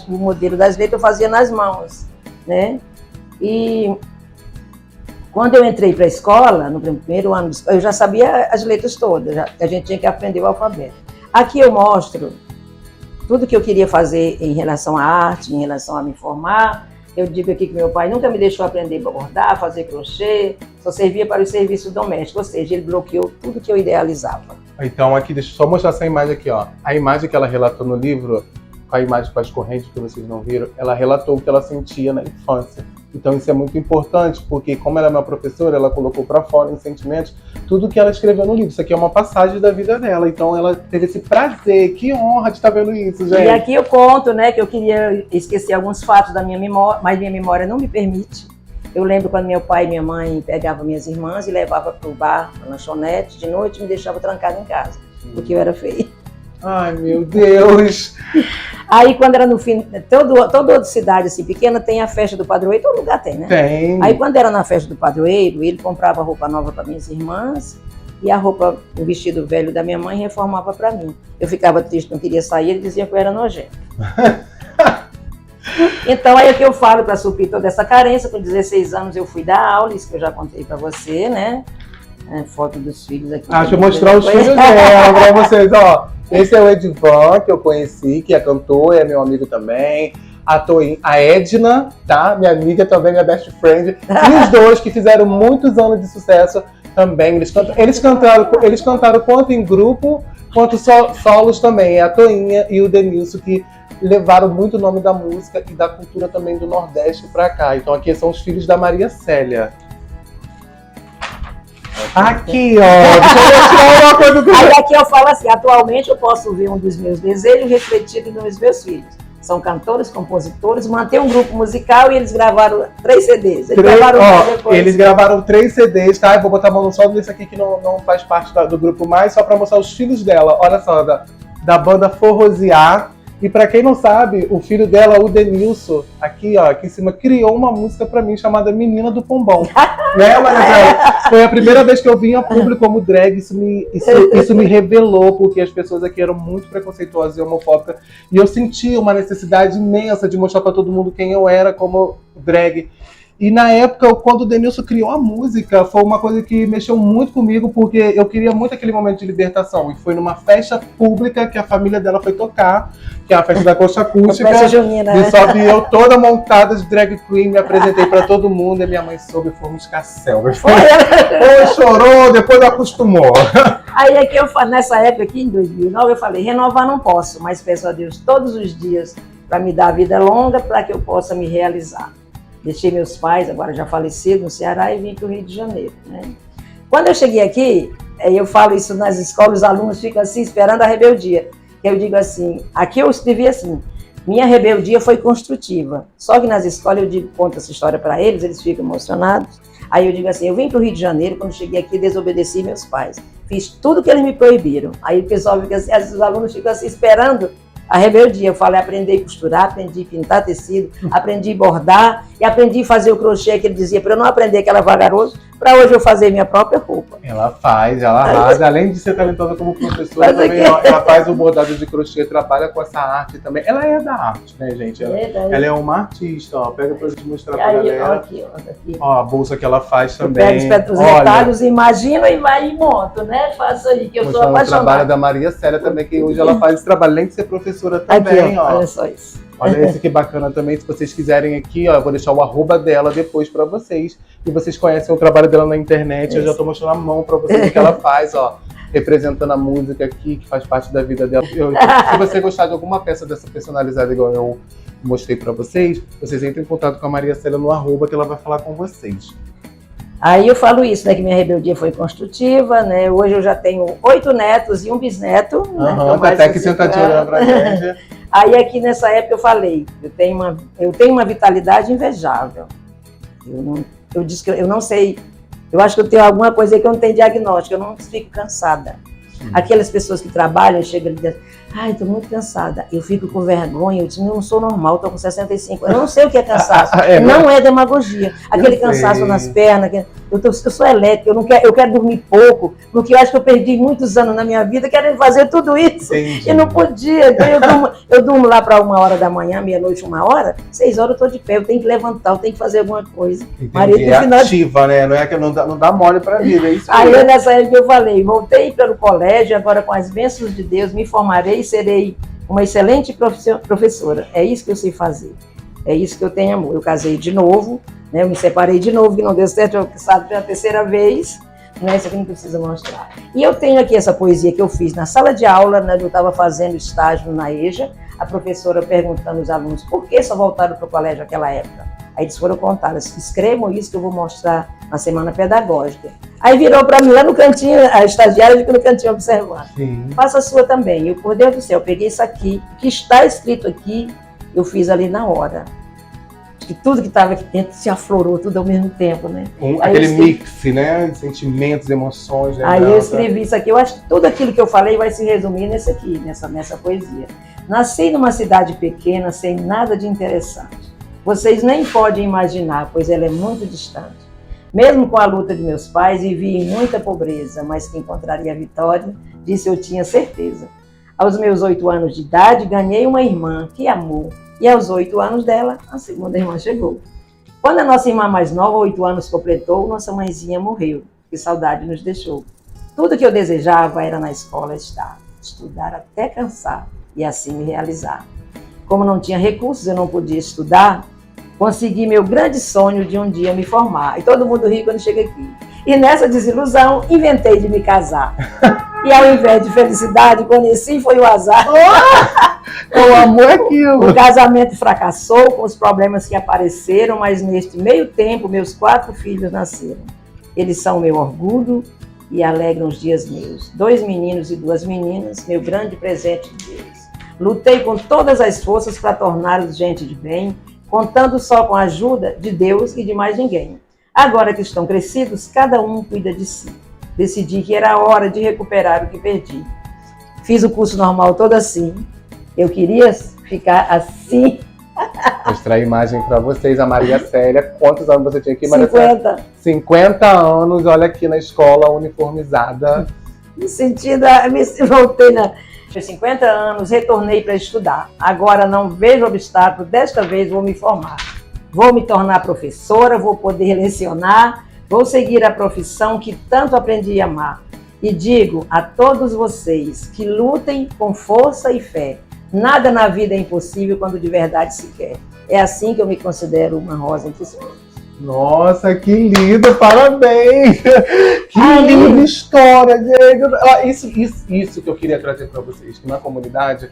o modelo das letras eu fazia nas mãos, né? E quando eu entrei para a escola, no primeiro ano, eu já sabia as letras todas, a gente tinha que aprender o alfabeto. Aqui eu mostro tudo que eu queria fazer em relação à arte, em relação a me formar. Eu digo aqui que meu pai nunca me deixou aprender a bordar, fazer crochê, só servia para os serviços domésticos, ou seja, ele bloqueou tudo que eu idealizava. Então aqui, deixa eu só mostrar essa imagem aqui, ó. A imagem que ela relatou no livro com a imagem, com as correntes que vocês não viram, ela relatou o que ela sentia na infância. Então isso é muito importante, porque como ela é uma professora, ela colocou para fora em sentimentos tudo que ela escreveu no livro. Isso aqui é uma passagem da vida dela. Então ela teve esse prazer, que honra de estar vendo isso, gente. E aqui eu conto, né, que eu queria esquecer alguns fatos da minha memória, mas minha memória não me permite. Eu lembro quando meu pai e minha mãe pegavam minhas irmãs e levavam para o bar, na lanchonete, de noite, e me deixavam trancada em casa, porque eu era feia. Ai, meu Deus! Aí, quando era no fim, toda outra cidade assim, pequena tem a festa do padroeiro, todo lugar tem, né? Tem. Aí, quando era na festa do padroeiro, ele comprava roupa nova para minhas irmãs e a roupa, o vestido velho da minha mãe, reformava para mim. Eu ficava triste, não queria sair, ele dizia que eu era nojento. Então, aí é que eu falo para suprir toda essa carência. Com 16 anos eu fui dar aula, isso que eu já contei para você, né? Foto dos filhos aqui. Deixa eu mostrar os filhos dela para vocês, ó. Esse é o Edivan, que eu conheci, que é cantor, é meu amigo também. A Edna, tá? Minha amiga também, minha best friend. E os dois que fizeram muitos anos de sucesso também. Eles cantaram quanto em grupo, quanto solos também. É a Toinha e o Denilson, que levaram muito o nome da música e da cultura também do Nordeste pra cá. Então aqui são os filhos da Maria Célia. Aqui, ó. Deixa eu mostrar uma coisa do... Aí aqui eu falo assim, atualmente eu posso ver um dos meus desejos refletido nos meus filhos. São cantores, compositores, mantém um grupo musical e eles gravaram 3 CDs. Eles gravaram 3 CDs, tá? Eu vou botar a mão só nesse aqui que não faz parte do grupo mais, só pra mostrar os filhos dela. Olha só, da banda Forrosear. E pra quem não sabe, o filho dela, o Denilson, aqui em cima, criou uma música pra mim chamada Menina do Pombom. Né, Maria? Foi a primeira vez que eu vim a público como drag, isso me revelou, porque as pessoas aqui eram muito preconceituosas e homofóbicas. E eu senti uma necessidade imensa de mostrar pra todo mundo quem eu era como drag. E na época, quando o Denilson criou a música, foi uma coisa que mexeu muito comigo, porque eu queria muito aquele momento de libertação. E foi numa festa pública que a família dela foi tocar, que é a festa da Concha Acústica. Festa junina, né? E só vi eu toda montada de drag queen, me apresentei pra todo mundo, e minha mãe soube, foi um escassel. Chorou, depois acostumou. Aí aqui nessa época aqui, em 2009, eu falei, renovar não posso, mas peço a Deus todos os dias para me dar a vida longa, para que eu possa me realizar. Deixei meus pais, agora já falecidos, no Ceará, e vim para o Rio de Janeiro, né? Quando eu cheguei aqui, eu falo isso nas escolas, os alunos ficam assim, esperando a rebeldia. Eu digo assim, aqui eu escrevi assim, minha rebeldia foi construtiva. Só que nas escolas eu conto essa história para eles, eles ficam emocionados. Aí eu digo assim, eu vim para o Rio de Janeiro, quando cheguei aqui, desobedeci meus pais. Fiz tudo que eles me proibiram. Aí o pessoal fica assim, os alunos ficam assim, esperando a rebeldia. Eu falei, aprendi a costurar, aprendi a pintar tecido, aprendi a bordar e aprendi a fazer o crochê que ele dizia para eu não aprender que era vagaroso, para hoje eu fazer minha própria roupa. Ela arrasa, além de ser talentosa como professora, também, ela faz o bordado de crochê, trabalha com essa arte também. Ela é da arte, né, gente? Ela é uma artista, ó. Pega pra gente mostrar pra galera. Aqui. Ó, a bolsa que ela faz também. Eu pego os retalhos, imagino e vai e monto, né? Faço aí, que eu sou apaixonada. O trabalho da Maria Célia também, que hoje ela faz esse trabalho, além de ser professora também, aqui, ó. Olha só isso. Olha esse que bacana também, se vocês quiserem aqui, ó, eu vou deixar o arroba dela depois pra vocês. E vocês conhecem o trabalho dela na internet, eu já tô mostrando a mão pra vocês o que ela faz, ó. Representando a música aqui, que faz parte da vida dela. Se você gostar de alguma peça dessa personalizada igual eu mostrei pra vocês, vocês entrem em contato com a Maria Célia no arroba, que ela vai falar com vocês. Aí eu falo isso, né, que minha rebeldia foi construtiva, né, hoje eu já tenho 8 netos e um bisneto. Né, até que você tá te olhando pra gente. Aí aqui nessa época eu falei, eu tenho uma vitalidade invejável. Eu disse que eu não sei, eu acho que eu tenho alguma coisa aí que eu não tenho diagnóstico, eu não fico cansada. Aquelas pessoas que trabalham, chegam e dizem, ai, estou muito cansada. Eu fico com vergonha, eu digo, não sou normal, estou com 65. Eu não sei o que é cansaço, não é demagogia. Aquele cansaço nas pernas, eu sou elétrica, eu quero dormir pouco, porque eu acho que eu perdi muitos anos na minha vida querendo fazer tudo isso. Entendi. E não podia. Então eu durmo lá para 1h da manhã, meia-noite, 1h, 6 horas eu estou de pé, eu tenho que levantar, eu tenho que fazer alguma coisa. Maria, é ativa, né? Não é que não dá mole para a vida, é isso. Aí nessa época eu falei, voltei pelo colégio, agora com as bênçãos de Deus, me formarei e serei uma excelente professora. É isso que eu sei fazer. É isso que eu tenho amor. Eu casei de novo, né? Eu me separei de novo, que não deu certo, eu casado pela 3ª vez. Né? Isso aqui não precisa mostrar. E eu tenho aqui essa poesia que eu fiz na sala de aula, né? Eu estava fazendo estágio na EJA. a professora perguntando aos alunos por que só voltaram para o colégio naquela época. Aí eles foram contar, escrevam isso que eu vou mostrar na semana pedagógica. Aí virou para mim lá no cantinho, a estagiária ficou no cantinho observando. Sim. Faça a sua também. Eu, por Deus do céu, eu peguei isso aqui, o que está escrito aqui, eu fiz ali na hora. Que tudo que estava aqui dentro se aflorou tudo ao mesmo tempo, né? Aquele mix, né? De sentimentos, emoções. Aí eu escrevi isso aqui. Eu acho que tudo aquilo que eu falei vai se resumir nesse aqui, nessa poesia. Nasci numa cidade pequena, sem nada de interessante. Vocês nem podem imaginar, pois ela é muito distante. Mesmo com a luta de meus pais, vivi em muita pobreza, mas que encontraria a vitória, disso eu tinha certeza. Aos meus 8 anos de idade, ganhei uma irmã, que amor. E aos 8 anos dela, a segunda irmã chegou. Quando a nossa irmã mais nova, 8 anos, completou, nossa mãezinha morreu. Que saudade nos deixou. Tudo que eu desejava era na escola estar, estudar até cansar e assim me realizar. Como não tinha recursos, eu não podia estudar, consegui meu grande sonho de um dia me formar. E todo mundo ri quando chega aqui. E nessa desilusão, inventei de me casar. E ao invés de felicidade, conheci foi o azar. O amor é aquilo. O casamento fracassou com os problemas que apareceram, mas neste meio tempo, meus 4 filhos nasceram. Eles são meu orgulho e alegram os dias meus. 2 meninos e 2 meninas, meu grande presente de Deus. Lutei com todas as forças para torná-los gente de bem, contando só com a ajuda de Deus e de mais ninguém. Agora que estão crescidos, cada um cuida de si. Decidi que era a hora de recuperar o que perdi. Fiz o curso normal todo assim. Eu queria ficar assim. Vou mostrar a imagem para vocês, a Maria Célia. Quantos anos você tinha aqui, Maria 50. Célia? 50 anos, olha aqui na escola, uniformizada. Voltei Tinha 50 anos, retornei para estudar. Agora não vejo obstáculo, desta vez vou me formar. Vou me tornar professora, vou poder lecionar, vou seguir a profissão que tanto aprendi a amar. E digo a todos vocês que lutem com força e fé. Nada na vida é impossível quando de verdade se quer. É assim que eu me considero uma rosa entre flores. Nossa, que lindo, parabéns! Que linda história, gente! Isso que eu queria trazer para vocês, que na comunidade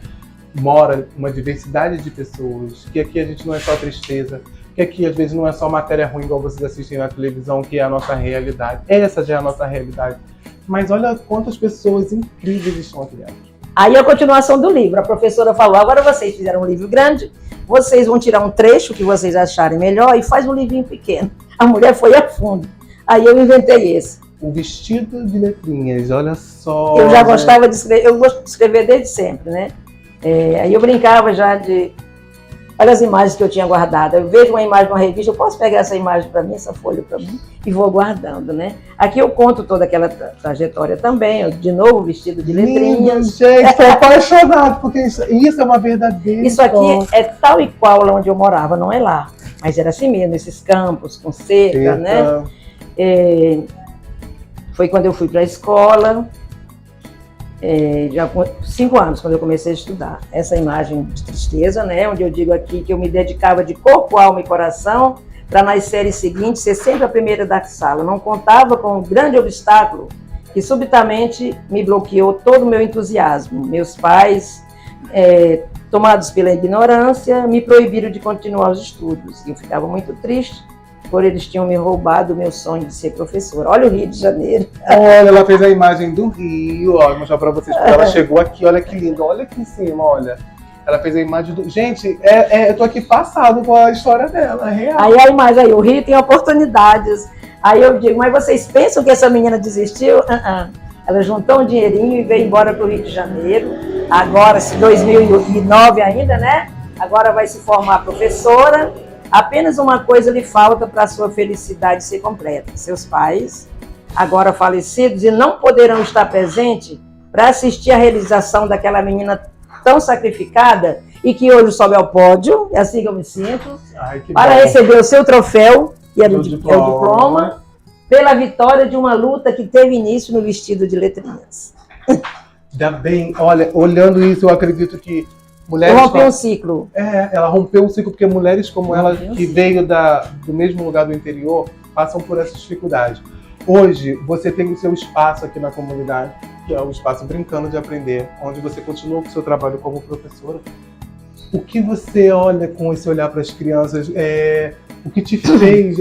mora uma diversidade de pessoas, que aqui a gente não é só tristeza, que aqui às vezes não é só matéria ruim igual vocês assistem na televisão, que é a nossa realidade. Essa já é a nossa realidade. Mas olha quantas pessoas incríveis estão aqui dentro. Aí a continuação do livro, a professora falou, agora vocês fizeram um livro grande, vocês vão tirar um trecho que vocês acharem melhor e faz um livrinho pequeno. A mulher foi a fundo. Aí eu inventei esse. O vestido de letrinhas, olha só. Eu já gostava de escrever, eu gosto de escrever desde sempre, né? Aí eu brincava já de... Olha as imagens que eu tinha guardado. Eu vejo uma imagem de uma revista, eu posso pegar essa imagem para mim, essa folha para mim, e vou guardando, né? Aqui eu conto toda aquela trajetória também, de novo vestido de letrinhas. Gente, estou apaixonado, porque isso é uma verdadeira Isso aqui é tal e qual lá onde eu morava, não é lá. Mas era assim mesmo, esses campos com cerca, né? Foi quando eu fui para a escola, já com 5 anos, quando eu comecei a estudar. Essa imagem de tristeza, né? Onde eu digo aqui que eu me dedicava de corpo, alma e coração para nas séries seguintes ser sempre a primeira da sala. Não contava com um grande obstáculo que subitamente me bloqueou todo o meu entusiasmo. Meus pais, tomados pela ignorância, me proibiram de continuar os estudos. Eu ficava muito triste, por eles tinham me roubado o meu sonho de ser professora. Olha o Rio de Janeiro. Olha, ela fez a imagem do Rio, ó, vou mostrar pra vocês, porque ela chegou aqui, olha que lindo, olha aqui em cima, olha. Ela fez a imagem do... Gente, eu tô aqui passado com a história dela, é real. Aí a imagem, aí, o Rio tem oportunidades. Aí eu digo, mas vocês pensam que essa menina desistiu? Ela juntou um dinheirinho e veio embora pro Rio de Janeiro. Agora, 2009 ainda, né? Agora vai se formar professora. Apenas uma coisa lhe falta para a sua felicidade ser completa. Seus pais, agora falecidos, e não poderão estar presentes para assistir à realização daquela menina tão sacrificada e que hoje sobe ao pódio, é assim que eu me sinto, para receber o seu troféu, que é o diploma, pela vitória de uma luta que teve início no vestido de letrinhas. Ainda bem, olha, olhando isso, eu acredito que mulheres... Eu rompi um ciclo. Ela rompeu um ciclo, porque mulheres como ela, que veio do mesmo lugar do interior, passam por essa dificuldade. Hoje, você tem o seu espaço aqui na comunidade, que é o espaço Brincando de Aprender, onde você continua com o seu trabalho como professora, o que você olha com esse olhar para as crianças? O que te fez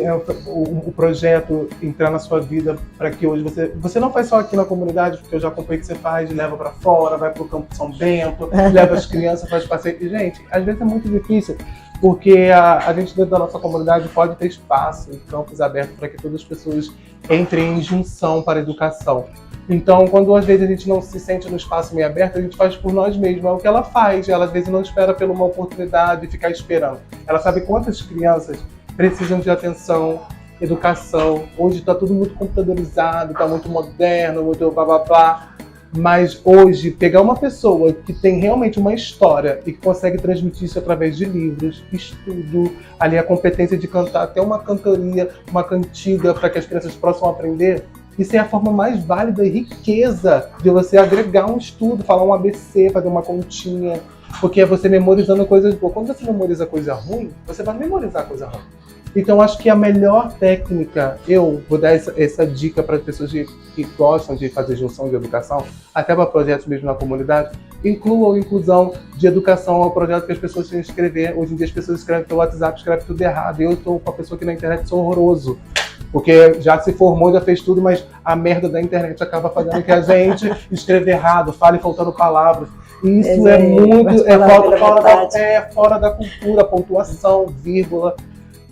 o projeto entrar na sua vida para que hoje você não faz só aqui na comunidade, porque eu já acompanhei que você faz, leva para fora, vai para o Campo São Bento, leva as crianças, faz passeio. E, gente, às vezes é muito difícil, porque a gente dentro da nossa comunidade pode ter espaço e campos abertos para que todas as pessoas entrem em junção para a educação. Então, quando às vezes a gente não se sente no espaço meio aberto, a gente faz por nós mesmos. É o que ela faz. Ela às vezes não espera por uma oportunidade de ficar esperando. Ela sabe quantas crianças precisam de atenção, educação. Hoje está tudo muito computadorizado, está muito moderno, muito blá blá blá. Mas hoje, pegar uma pessoa que tem realmente uma história e que consegue transmitir isso através de livros, estudo, ali a competência de cantar até uma cantoria, uma cantiga para que as crianças possam aprender, isso é a forma mais válida e riqueza de você agregar um estudo, falar um ABC, fazer uma continha, porque é você memorizando coisas boas. Quando você memoriza coisa ruim, você vai memorizar coisa ruim. Então, acho que a melhor técnica, eu vou dar essa dica para as pessoas que gostam de fazer junção de educação, até para projetos mesmo na comunidade, inclua a inclusão de educação ao projeto que as pessoas têm que escrever. Hoje em dia as pessoas escrevem pelo WhatsApp, escrevem tudo errado. Eu estou com a pessoa que na internet sou horroroso, porque já se formou, já fez tudo, mas a merda da internet acaba fazendo que a gente escreva errado, fale faltando palavras. Isso é muito fora da cultura, pontuação, vírgula.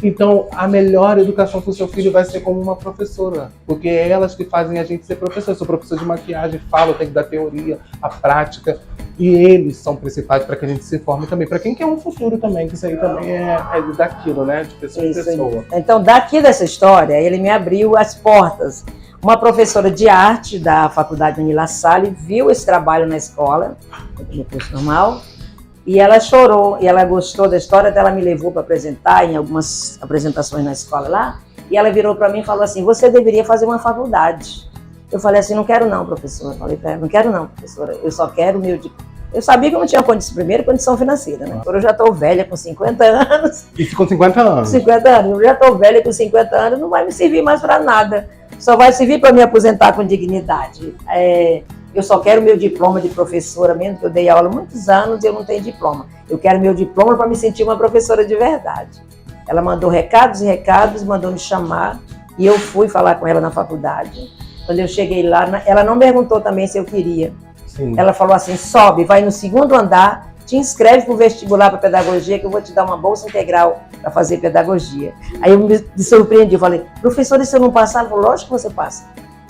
Então, a melhor educação para o seu filho vai ser como uma professora, porque é elas que fazem a gente ser professor. Eu sou professor de maquiagem, falo, tem que dar teoria, a prática, e eles são principais para que a gente se forme também. Para quem quer um futuro também, que isso aí também é daquilo, né? De pessoa em pessoa. Então, daqui dessa história, ele me abriu as portas. Uma professora de arte da Faculdade Unila Salle viu esse trabalho na escola, no curso normal, e ela chorou, e ela gostou da história, ela me levou para apresentar em algumas apresentações na escola lá, e ela virou para mim e falou assim, você deveria fazer uma faculdade. Eu falei assim, não quero não, professora. Eu falei para ela, não quero não, professora, eu só quero o meu diploma. Eu sabia que eu não tinha condição financeira, né? Agora eu já estou velha com 50 anos. Isso com 50 anos? 50 anos, eu já estou velha com 50 anos, não vai me servir mais para nada. Só vai servir para me aposentar com dignidade. Eu só quero meu diploma de professora, mesmo que eu dei aula há muitos anos e eu não tenho diploma. Eu quero meu diploma para me sentir uma professora de verdade. Ela mandou recados e recados, mandou me chamar e eu fui falar com ela na faculdade. Quando eu cheguei lá, ela não perguntou também se eu queria. Sim. Ela falou assim, sobe, vai no 2º andar, te inscreve para o vestibular para pedagogia que eu vou te dar uma bolsa integral para fazer pedagogia. Aí eu me surpreendi, eu falei, professora, se eu não passar? Ela falou, lógico que você passa.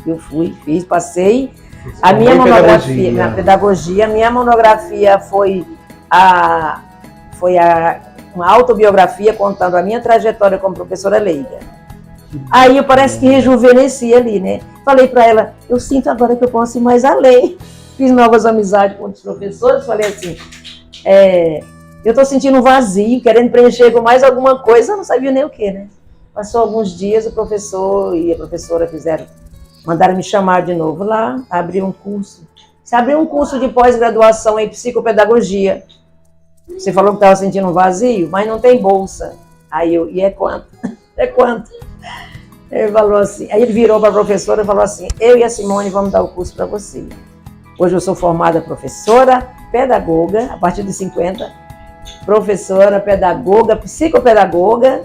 Eu fui, fiz, passei. A minha monografia, na pedagogia, a minha monografia foi uma autobiografia contando a minha trajetória como professora leiga. Aí eu parece que rejuvenesci ali, né? Falei para ela, eu sinto agora que eu posso ir mais além. Fiz novas amizades com outros professores, falei assim, eu estou sentindo um vazio, querendo preencher com mais alguma coisa, eu não sabia nem o que, né? Passou alguns dias, o professor e a professora mandaram me chamar de novo lá, abrir um curso. Você abriu um curso de pós-graduação em psicopedagogia. Você falou que estava sentindo um vazio, mas não tem bolsa. Aí e é quanto? É quanto? Ele falou assim, aí ele virou para a professora e falou assim, eu e a Simone vamos dar o curso para você. Hoje eu sou formada professora, pedagoga, a partir de 50, professora, pedagoga, psicopedagoga.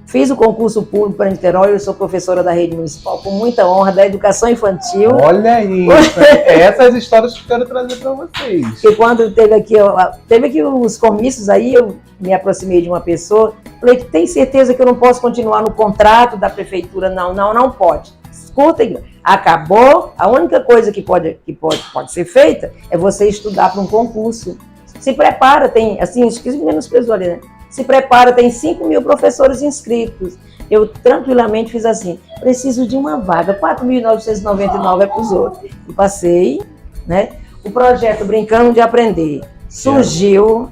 Fiz o concurso público para Niterói, eu sou professora da rede municipal, com muita honra, da educação infantil. Olha aí, essas histórias que eu quero trazer para vocês. Porque quando teve aqui os comícios aí, eu me aproximei de uma pessoa, falei que tem certeza que eu não posso continuar no contrato da prefeitura? Não pode. Escuta, acabou, a única coisa que pode ser feita é você estudar para um concurso. Se prepara, tem, assim, esqueci de menosprezou ali, né? Se prepara, tem 5.000 professores inscritos. Eu tranquilamente fiz assim, preciso de uma vaga, 4.999 é para os outros. E passei, né? O projeto Brincando de Aprender surgiu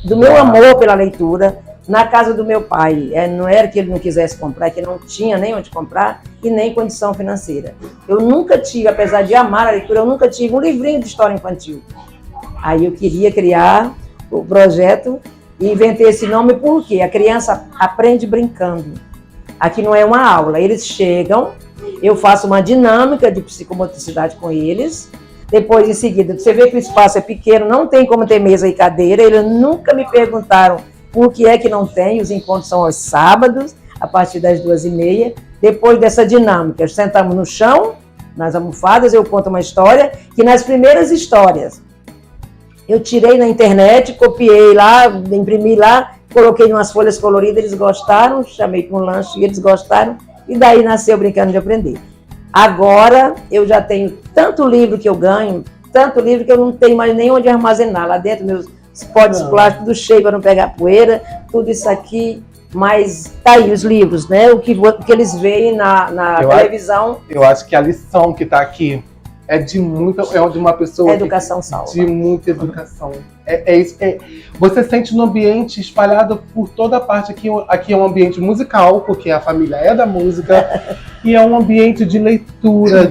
do meu amor pela leitura na casa do meu pai. Não era que ele não quisesse comprar, é que não tinha nem onde comprar e nem condição financeira. Eu nunca tive, apesar de amar a leitura, eu nunca tive um livrinho de história infantil. Aí eu queria criar o projeto e inventei esse nome porque a criança aprende brincando. Aqui não é uma aula, eles chegam, eu faço uma dinâmica de psicomotricidade com eles, Depois, em seguida, você vê que o espaço é pequeno, não tem como ter mesa e cadeira. Eles nunca me perguntaram por que é que não tem. Os encontros são aos sábados, a partir das 2h30. Depois dessa dinâmica, sentamos no chão, nas almofadas, eu conto uma história, que nas primeiras histórias eu tirei na internet, copiei lá, imprimi lá, coloquei em umas folhas coloridas, eles gostaram, chamei para um lanche e eles gostaram, e daí nasceu Brincando de Aprender. Agora eu já tenho tanto livro que eu ganho, tanto livro que eu não tenho mais nem onde armazenar. Lá dentro, meus potes plásticos, tudo cheio para não pegar poeira, tudo isso aqui. Mas tá aí os livros, né? O que eles veem na televisão. Eu acho que a lição que está aqui é de uma pessoa. Educação salva. De muita educação. Você sente no ambiente espalhado por toda parte. Aqui é um ambiente musical, porque a família é da música, e é um ambiente de leitura,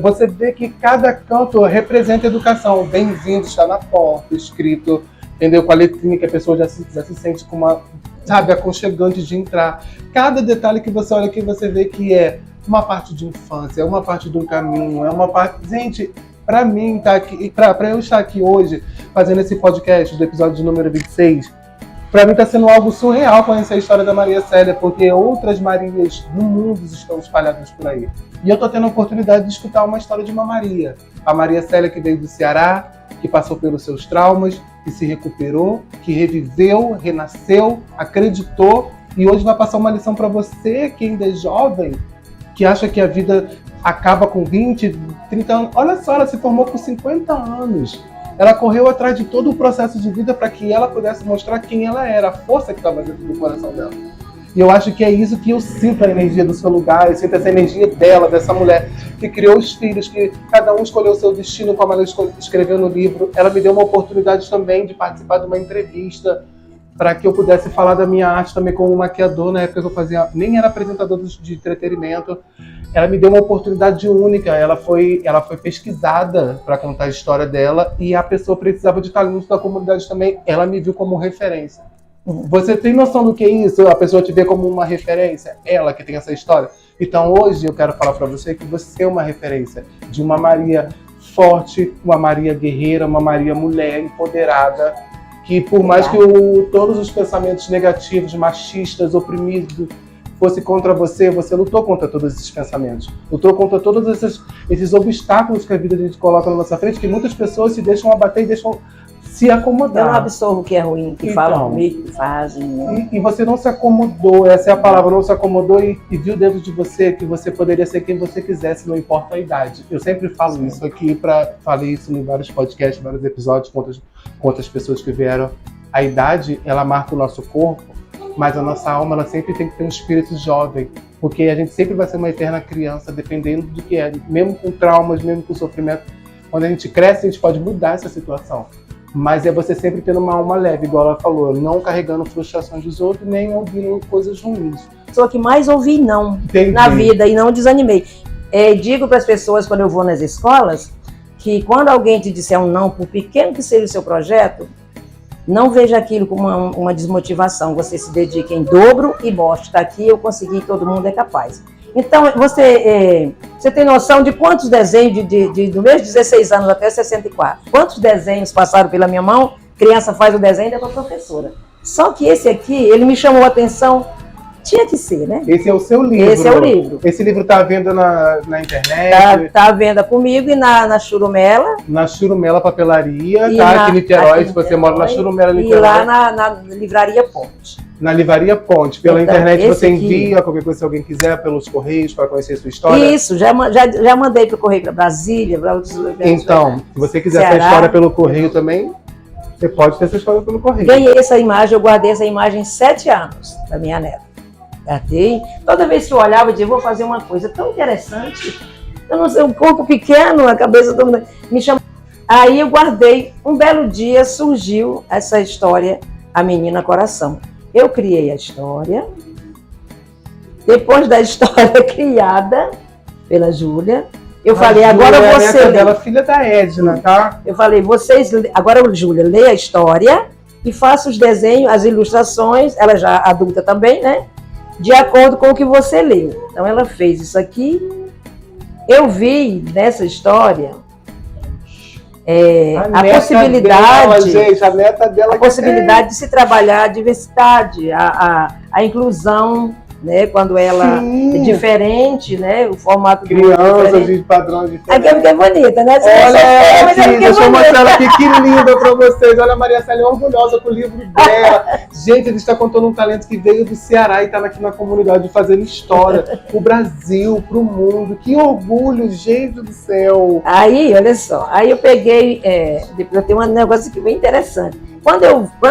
você vê que cada canto representa educação. Bem-vindo está na porta, escrito, entendeu? Com a letrinha que a pessoa já se sente com uma, sabe, aconchegante de entrar. Cada detalhe que você olha aqui, você vê que é uma parte de infância, é uma parte de um caminho, é uma parte... Gente, para mim, tá aqui, para eu estar aqui hoje, fazendo esse podcast do episódio número 26, para mim está sendo algo surreal conhecer a história da Maria Célia, porque outras Marias do mundo estão espalhadas por aí. E eu estou tendo a oportunidade de escutar uma história de uma Maria. A Maria Célia que veio do Ceará, que passou pelos seus traumas, que se recuperou, que reviveu, renasceu, acreditou, e hoje vai passar uma lição para você que ainda é jovem, que acha que a vida acaba com 20, 30 anos. Olha só, ela se formou com 50 anos. Ela correu atrás de todo o processo de vida para que ela pudesse mostrar quem ela era, a força que estava dentro do coração dela. E eu acho que é isso que eu sinto, a energia do seu lugar, eu sinto essa energia dela, dessa mulher que criou os filhos, que cada um escolheu o seu destino, como ela escreveu no livro. Ela me deu uma oportunidade também de participar de uma entrevista para que eu pudesse falar da minha arte também como maquiador. Na época que eu fazia, nem era apresentador de entretenimento. Ela me deu uma oportunidade única. Ela foi pesquisada para contar a história dela, e a pessoa precisava de talentos da comunidade também. Ela me viu como referência. Você tem noção do que é isso? A pessoa te vê como uma referência? Ela que tem essa história. Então hoje eu quero falar para você que você é uma referência de uma Maria forte, uma Maria guerreira, uma Maria mulher empoderada, que por mais que todos os pensamentos negativos, machistas, oprimidos, fosse contra você, você lutou contra todos esses pensamentos. Lutou contra todos esses obstáculos que a vida a gente coloca na nossa frente, que muitas pessoas se deixam abater e deixam se acomodar. Eu não absorvo o que é ruim, que falam comigo, que fazem. Né? E você não se acomodou, essa é a palavra, não se acomodou e viu dentro de você que você poderia ser quem você quisesse, não importa a idade. Eu sempre falo isso aqui, falei isso em vários podcasts, vários episódios, com outras pessoas que vieram. A idade, ela marca o nosso corpo, mas a nossa alma, ela sempre tem que ter um espírito jovem, porque a gente sempre vai ser uma eterna criança, dependendo do que é, mesmo com traumas, mesmo com sofrimento. Quando a gente cresce, a gente pode mudar essa situação. Mas é você sempre tendo uma alma leve, igual ela falou, não carregando frustrações dos outros, nem ouvindo coisas ruins. Sou a que mais ouvi não. Entendi. Na vida, e não desanimei. Digo para as pessoas, quando eu vou nas escolas, que quando alguém te disser um não, por pequeno que seja o seu projeto, não veja aquilo como uma desmotivação. Você se dedica em dobro e mostre, está aqui, eu consegui, todo mundo é capaz. Então, você tem noção de quantos desenhos, do meus 16 anos até 64, quantos desenhos passaram pela minha mão? Criança faz o desenho e dá para a professora. Só que esse aqui, ele me chamou a atenção, tinha que ser, né? Esse é o seu livro. Esse é o livro. Esse livro está à venda na internet? Está à venda comigo e na Churumela. Na Churumela Papelaria, tá? Aqui em Niterói, se você mora na Churumela, Niterói. E lá na Livraria Ponte. Na Livraria Ponte. Pela internet você envia qualquer coisa, se alguém quiser, pelos correios, para conhecer a sua história. Isso, já mandei para o correio para Brasília, para outros lugares. Então, se você quiser essa história pelo correio também, você pode ter essa história pelo correio. Ganhei essa imagem, eu guardei essa imagem 7 anos da minha neta. Guardei. Toda vez que eu olhava, eu dizia, vou fazer uma coisa tão interessante. Eu não sei, um corpo pequeno, a cabeça toda me chamou. Aí eu guardei. Um belo dia surgiu essa história, A Menina Coração. Eu criei a história. Depois da história criada pela Júlia, eu falei, agora você lê. Dela, filha da Edna, tá? Eu falei, agora Júlia, lê a história e faça os desenhos, as ilustrações, ela já adulta também, né? De acordo com o que você leu. Então ela fez isso aqui. Eu vi nessa história a possibilidade dela, gente, a neta dela, a possibilidade de se trabalhar a diversidade, a inclusão, né, quando ela é diferente, né, o formato crianças de padrões diferentes. Aqui é bonita, né? Olha aqui, deixa eu mostrar ela aqui, que linda pra vocês. Olha a Maria Célia orgulhosa com o livro dela. Gente, a gente está contando um talento que veio do Ceará e está aqui na comunidade fazendo história pro Brasil, pro mundo. Que orgulho, gente do céu. Aí, olha só, aí eu peguei, eu tenho um negócio aqui bem interessante. Quando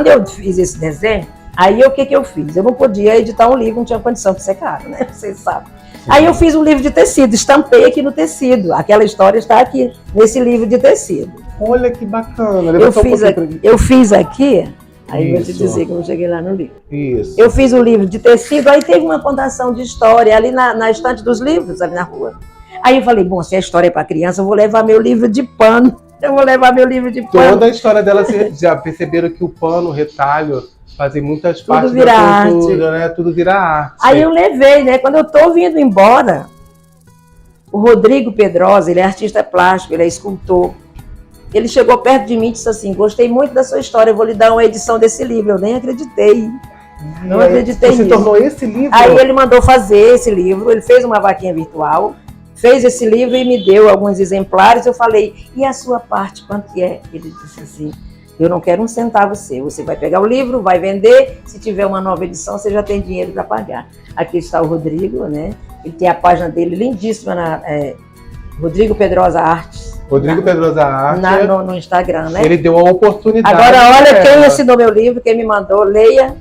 eu fiz esse desenho, aí o que eu fiz? Eu não podia editar um livro, não tinha condição de ser caro, né? Vocês sabem. Sim. Aí eu fiz um livro de tecido, estampei aqui no tecido. Aquela história está aqui, nesse livro de tecido. Olha que bacana. Eu fiz aqui, aí vou te dizer que eu não cheguei lá no livro. Isso. Eu fiz um livro de tecido, aí teve uma contação de história ali na estante dos livros, ali na rua. Aí eu falei, bom, se a história é para criança, eu vou levar meu livro de pano. Eu vou levar meu livro de pano. Toda a história dela, vocês já perceberam que o pano, o retalho, fazem muitas partes vira da cultura, arte. né? Tudo vira arte. Aí eu levei, né? Quando eu tô vindo embora, o Rodrigo Pedrosa, ele é artista plástico, ele é escultor. Ele chegou perto de mim e disse assim, gostei muito da sua história, eu vou lhe dar uma edição desse livro. Eu nem acreditei. Não acreditei nisso. Você tornou esse livro? Aí ele mandou fazer esse livro, ele fez uma vaquinha virtual, fez esse livro e me deu alguns exemplares. Eu falei, e a sua parte, quanto que é? Ele disse assim, eu não quero um centavo seu. Você vai pegar o livro, vai vender. Se tiver uma nova edição, você já tem dinheiro para pagar. Aqui está o Rodrigo, né? Ele tem a página dele lindíssima, Rodrigo Pedrosa Artes. Rodrigo Pedrosa Artes. No Instagram, né? Ele deu a oportunidade. Agora, olha quem assinou meu livro, quem me mandou, leia.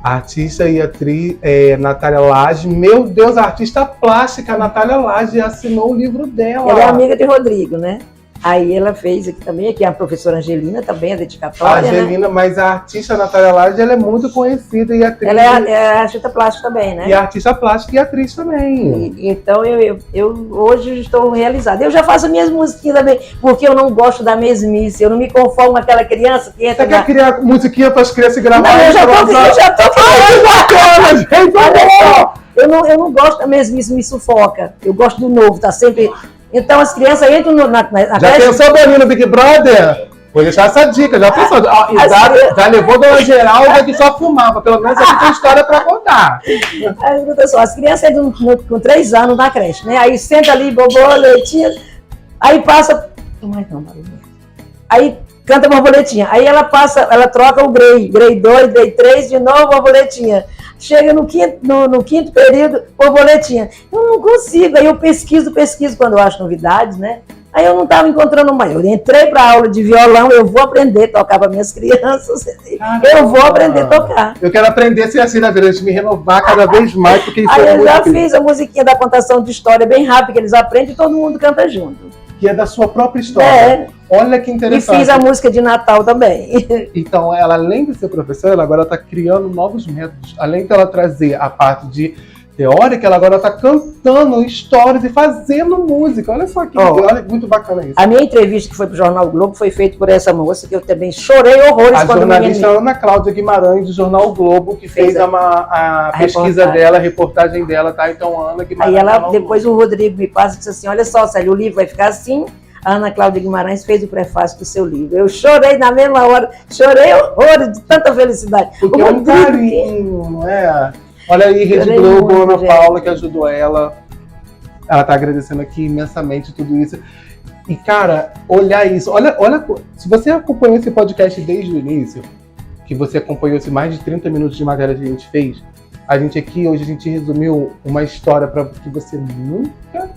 A artista e atriz Natália Lage. Meu Deus, a artista plástica Natália Lage assinou o livro dela. Ela é amiga de Rodrigo, né? Aí ela fez aqui também, aqui a professora Angelina também, a dedicatória, Angelina, né? Mas a artista Natália Lage, ela é muito conhecida e atriz. Ela é artista plástica também, né? E artista plástica e atriz também. Então eu hoje estou realizada. Eu já faço minhas musiquinhas também, porque eu não gosto da mesmice, eu não me conformo com aquela criança que entra. Você quer criar musiquinha para as crianças gravar? Não, eu já tô bacana, gente! Eu não gosto da mesmice, me sufoca. Eu gosto do novo, tá sempre... Então as crianças entram na já pensou, Boninho, no Big Brother? Vou deixar essa dica, já pensou? Já levou Dona Geralda que só fumava, pelo menos aqui tem história para contar. As crianças entram com 3 anos na creche, né? Aí senta ali, borboletinha, aí passa... Aí canta borboletinha, aí ela troca o grade 2, grade 3, de novo borboletinha. Chega no quinto período, borboletinha. Eu não consigo, aí eu pesquiso quando eu acho novidades, né? Aí eu não estava encontrando mais. Eu entrei para a aula de violão, eu vou aprender a tocar para minhas crianças. Eu vou aprender a tocar. Eu quero aprender ser assim na vida, de me renovar cada vez mais, porque isso aí eu já fiz a musiquinha da contação de história bem rápido, que eles aprendem e todo mundo canta junto. Que é da sua própria história. Olha que interessante. E fiz a música de Natal também. Então, ela, além de ser professora, ela agora está criando novos métodos. Além de ela trazer a parte de teórica, ela agora está cantando histórias e fazendo música. Olha só que olha, muito bacana isso. A minha entrevista que foi para o Jornal o Globo foi feita por essa moça, que eu também chorei horrores quando me... A jornalista Ana Cláudia Guimarães, do Jornal o Globo, que fez a pesquisa dela, a reportagem dela, tá? Então, Ana Guimarães... Aí depois o Rodrigo me passa e disse assim, olha só, Célia, o livro vai ficar assim... A Ana Cláudia Guimarães fez o prefácio do seu livro. Eu chorei na mesma hora, chorei horrores de tanta felicidade. Porque é um carinho, não é? Olha aí, Rede Globo, Ana Paula, que ajudou ela. Ela tá agradecendo aqui imensamente tudo isso. E, cara, olhar isso. Olha, se você acompanhou esse podcast desde o início, que você acompanhou esses mais de 30 minutos de matéria que a gente fez, a gente aqui, hoje, a gente resumiu uma história para que você nunca...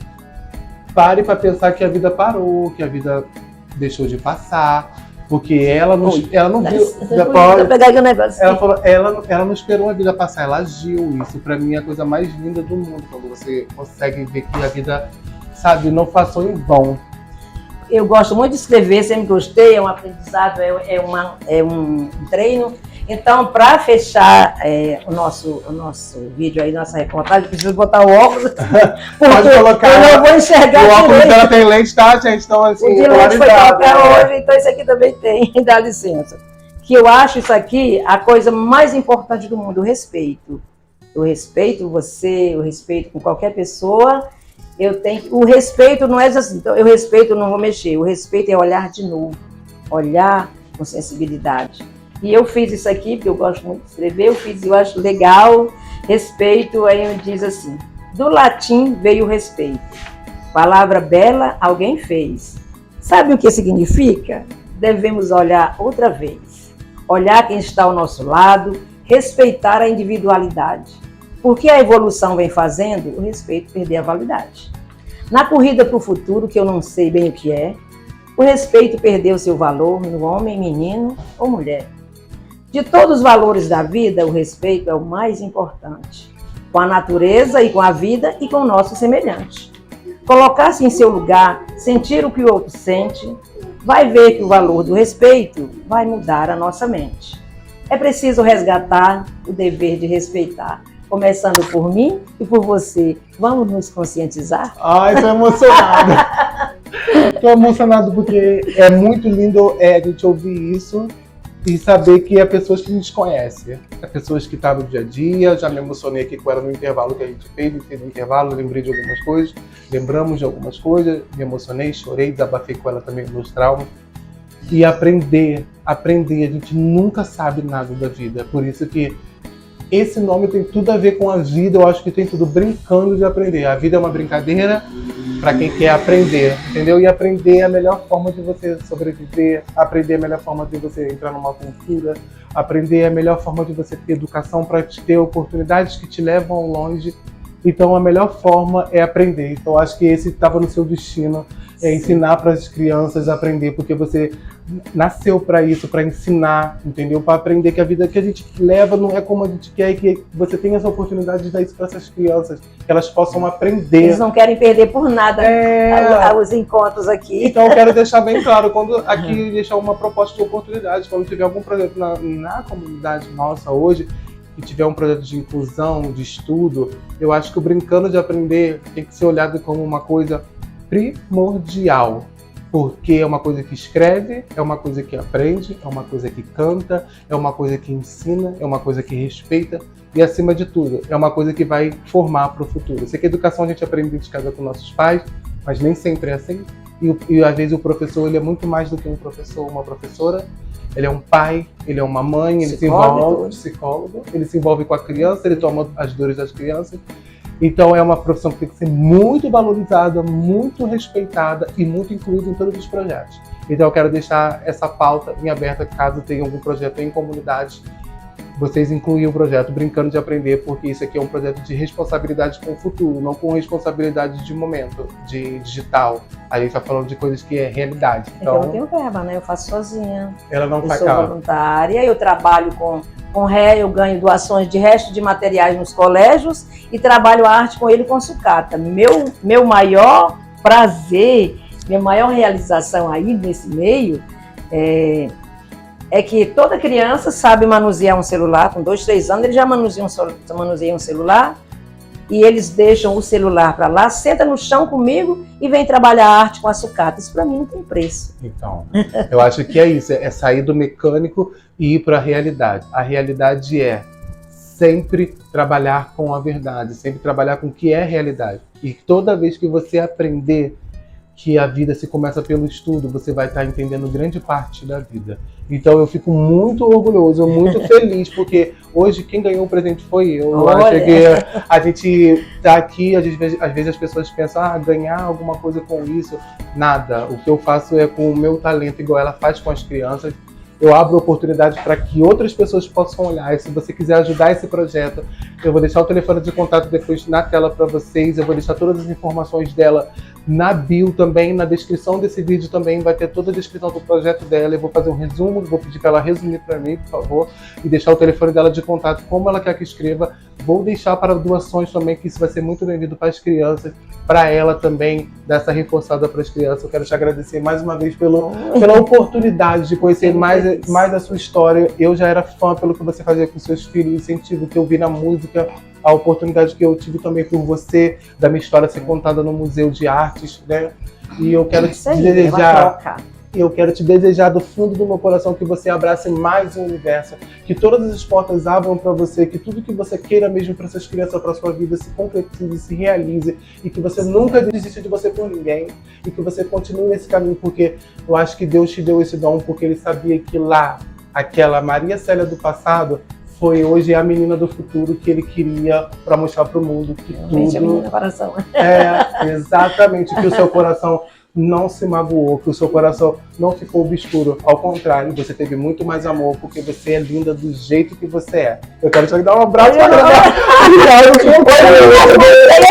pare para pensar que a vida parou, que a vida deixou de passar, porque ela não viu. Ela falou, ela não esperou a vida passar, ela agiu. Isso para mim é a coisa mais linda do mundo, quando você consegue ver que a vida, sabe, não passou em vão. Eu gosto muito de escrever, sempre gostei, é um aprendizado, é um treino. Então, para fechar o nosso vídeo aí, nossa reportagem, preciso botar o óculos. Pode colocar. Eu não vou enxergar. O óculos dela tem lente, tá, gente? Então, assim, o de lente foi colocar hoje, então isso aqui também tem, dá licença. Que eu acho isso aqui a coisa mais importante do mundo, o respeito. Eu respeito você, eu respeito com qualquer pessoa. O respeito não é assim, então, eu respeito, não vou mexer. O respeito é olhar de novo, olhar com sensibilidade. E eu fiz isso aqui, porque eu gosto muito de escrever, eu acho legal, respeito, aí diz assim, do latim veio o respeito. Palavra bela, alguém fez. Sabe o que significa? Devemos olhar outra vez. Olhar quem está ao nosso lado, respeitar a individualidade. Porque a evolução vem fazendo o respeito perder a validade. Na corrida para o futuro, que eu não sei bem o que é, o respeito perdeu seu valor no homem, menino ou mulher. De todos os valores da vida, o respeito é o mais importante. Com a natureza e com a vida e com o nosso semelhante. Colocar-se em seu lugar, sentir o que o outro sente, vai ver que o valor do respeito vai mudar a nossa mente. É preciso resgatar o dever de respeitar. Começando por mim e por você. Vamos nos conscientizar? Ai, tô emocionado. Tô emocionado porque é muito lindo a gente ouvir isso e saber que é pessoas que a gente conhece. É pessoas que estão no dia a dia. Já me emocionei aqui com ela no intervalo que a gente fez no intervalo, lembrei de algumas coisas, lembramos de algumas coisas, me emocionei, chorei, desabafei com ela também meus traumas. E aprender, a gente nunca sabe nada da vida. Por isso que esse nome tem tudo a ver com a vida, eu acho que tem tudo brincando de aprender. A vida é uma brincadeira para quem quer aprender, entendeu? E aprender é a melhor forma de você sobreviver, aprender é a melhor forma de você entrar numa cultura, aprender é a melhor forma de você ter educação para ter oportunidades que te levam longe. Então a melhor forma é aprender. Então acho que esse estava no seu destino, é ensinar para as crianças a aprender, porque você nasceu para isso, para ensinar, entendeu? Para aprender que a vida que a gente leva não é como a gente quer, e que você tenha essa oportunidade de dar isso para essas crianças, que elas possam aprender. Eles não querem perder por nada os encontros aqui. Então eu quero deixar bem claro, quando aqui deixar uma proposta de oportunidade, quando tiver algum projeto na comunidade nossa hoje, que tiver um projeto de inclusão, de estudo, eu acho que o Brincando de Aprender tem que ser olhado como uma coisa primordial, porque é uma coisa que escreve, é uma coisa que aprende, é uma coisa que canta, é uma coisa que ensina, é uma coisa que respeita e, acima de tudo, é uma coisa que vai formar para o futuro. Eu sei que a educação a gente aprende de casa com nossos pais, mas nem sempre é assim. E às vezes o professor ele é muito mais do que um professor, uma professora. Ele é um pai, ele é uma mãe, ele se envolve, psicólogo, ele se envolve com a criança, ele toma as dores das crianças. Então é uma profissão que tem que ser muito valorizada, muito respeitada e muito incluída em todos os projetos. Então eu quero deixar essa pauta em aberta, caso tenha algum projeto em comunidade, vocês incluem o projeto Brincando de Aprender, porque isso aqui é um projeto de responsabilidade com o futuro, não com responsabilidade de momento, de digital. A gente está falando de coisas que é realidade. Então eu não tenho verba, né? Eu faço sozinha. Ela não faz. Eu sou voluntária, eu trabalho com eu ganho doações de resto de materiais nos colégios e trabalho a arte com ele com sucata. Meu maior prazer, minha maior realização aí nesse meio é que toda criança sabe manusear um celular. Com 2, 3 anos eles já manuseiam um celular e eles deixam o celular para lá, senta no chão comigo e vem trabalhar a arte com a sucata. Isso para mim não tem preço. Então, eu acho que é isso, é sair do mecânico e ir para a realidade. A realidade é sempre trabalhar com a verdade, sempre trabalhar com o que é realidade. E toda vez que você aprender que a vida se começa pelo estudo, você vai estar entendendo grande parte da vida. Então eu fico muito orgulhoso, muito feliz, porque hoje quem ganhou o presente foi eu. Eu acho que a gente tá aqui, às vezes as pessoas pensam, ganhar alguma coisa com isso. Nada. O que eu faço é com o meu talento, igual ela faz com as crianças. Eu abro oportunidade para que outras pessoas possam olhar. E se você quiser ajudar esse projeto, eu vou deixar o telefone de contato depois na tela para vocês. Eu vou deixar todas as informações dela na bio também, na descrição desse vídeo também vai ter toda a descrição do projeto dela. Eu vou fazer um resumo, vou pedir para ela resumir para mim, por favor, e deixar o telefone dela de contato, como ela quer que escreva. Vou deixar para doações também, que isso vai ser muito bem-vindo para as crianças, para ela também, dar essa reforçada para as crianças. Eu quero te agradecer mais uma vez pela oportunidade de conhecer mais a sua história. Eu já era fã pelo que você fazia com seus filhos, o incentivo que eu vi na música, a oportunidade que eu tive também por você, da minha história ser contada no Museu de Artes, né? E eu quero te desejar E eu quero te desejar do fundo do meu coração que você abrace mais o universo, que todas as portas abram para você, que tudo que você queira mesmo para suas crianças, para sua vida, se concretize, se realize, e que você nunca desista de você por ninguém, e que você continue nesse caminho, porque eu acho que Deus te deu esse dom, porque Ele sabia que lá, aquela Maria Célia do passado, foi hoje a menina do futuro que Ele queria para mostrar para o mundo que Realmente, a menina do coração. Exatamente, que o seu coração não se magoou, que o seu coração não ficou obscuro. Ao contrário, você teve muito mais amor, porque você é linda do jeito que você é. Eu quero te dar um abraço pra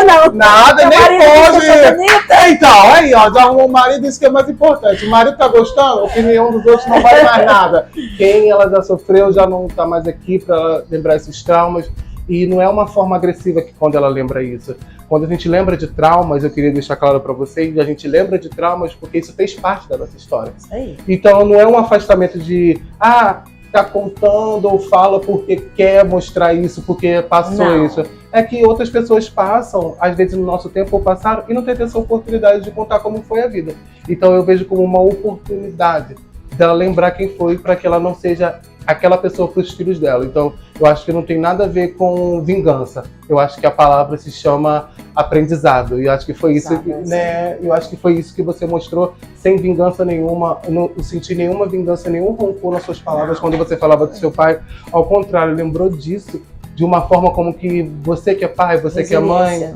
Não. Nada, nem pode. Bonita. Então, aí, ó, já arrumou o marido, isso que é mais importante. O marido tá gostando, a opinião dos outros não vale mais nada. Quem ela já sofreu já não tá mais aqui pra lembrar esses traumas. E não é uma forma agressiva que quando ela lembra isso. Quando a gente lembra de traumas, eu queria deixar claro para vocês, a gente lembra de traumas porque isso fez parte da nossa história. Isso aí. Então não é um afastamento de, tá contando ou fala porque quer mostrar isso, porque passou Não. isso. É que outras pessoas passam, às vezes no nosso tempo passaram, e não tem essa oportunidade de contar como foi a vida. Então eu vejo como uma oportunidade dela lembrar quem foi, para que ela não seja aquela pessoa para os filhos dela. Então, eu acho que não tem nada a ver com vingança. Eu acho que a palavra se chama aprendizado. E eu acho que foi isso, né? Eu acho que foi isso que você mostrou, sem vingança nenhuma. Eu não senti nenhuma vingança, nenhum rancor nas suas palavras quando você falava do seu pai. Ao contrário, lembrou disso de uma forma como que você que é pai, você que é mãe,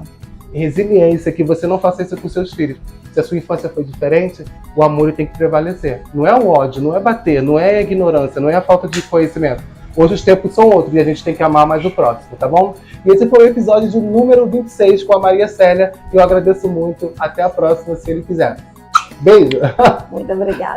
resiliência, que você não faça isso com seus filhos. Se a sua infância foi diferente, o amor tem que prevalecer. Não é o ódio, não é bater, não é a ignorância, não é a falta de conhecimento. Hoje os tempos são outros e a gente tem que amar mais o próximo, tá bom? E esse foi o episódio de número 26 com a Maria Célia. Eu agradeço muito. Até a próxima, se ele quiser. Beijo! Muito obrigada.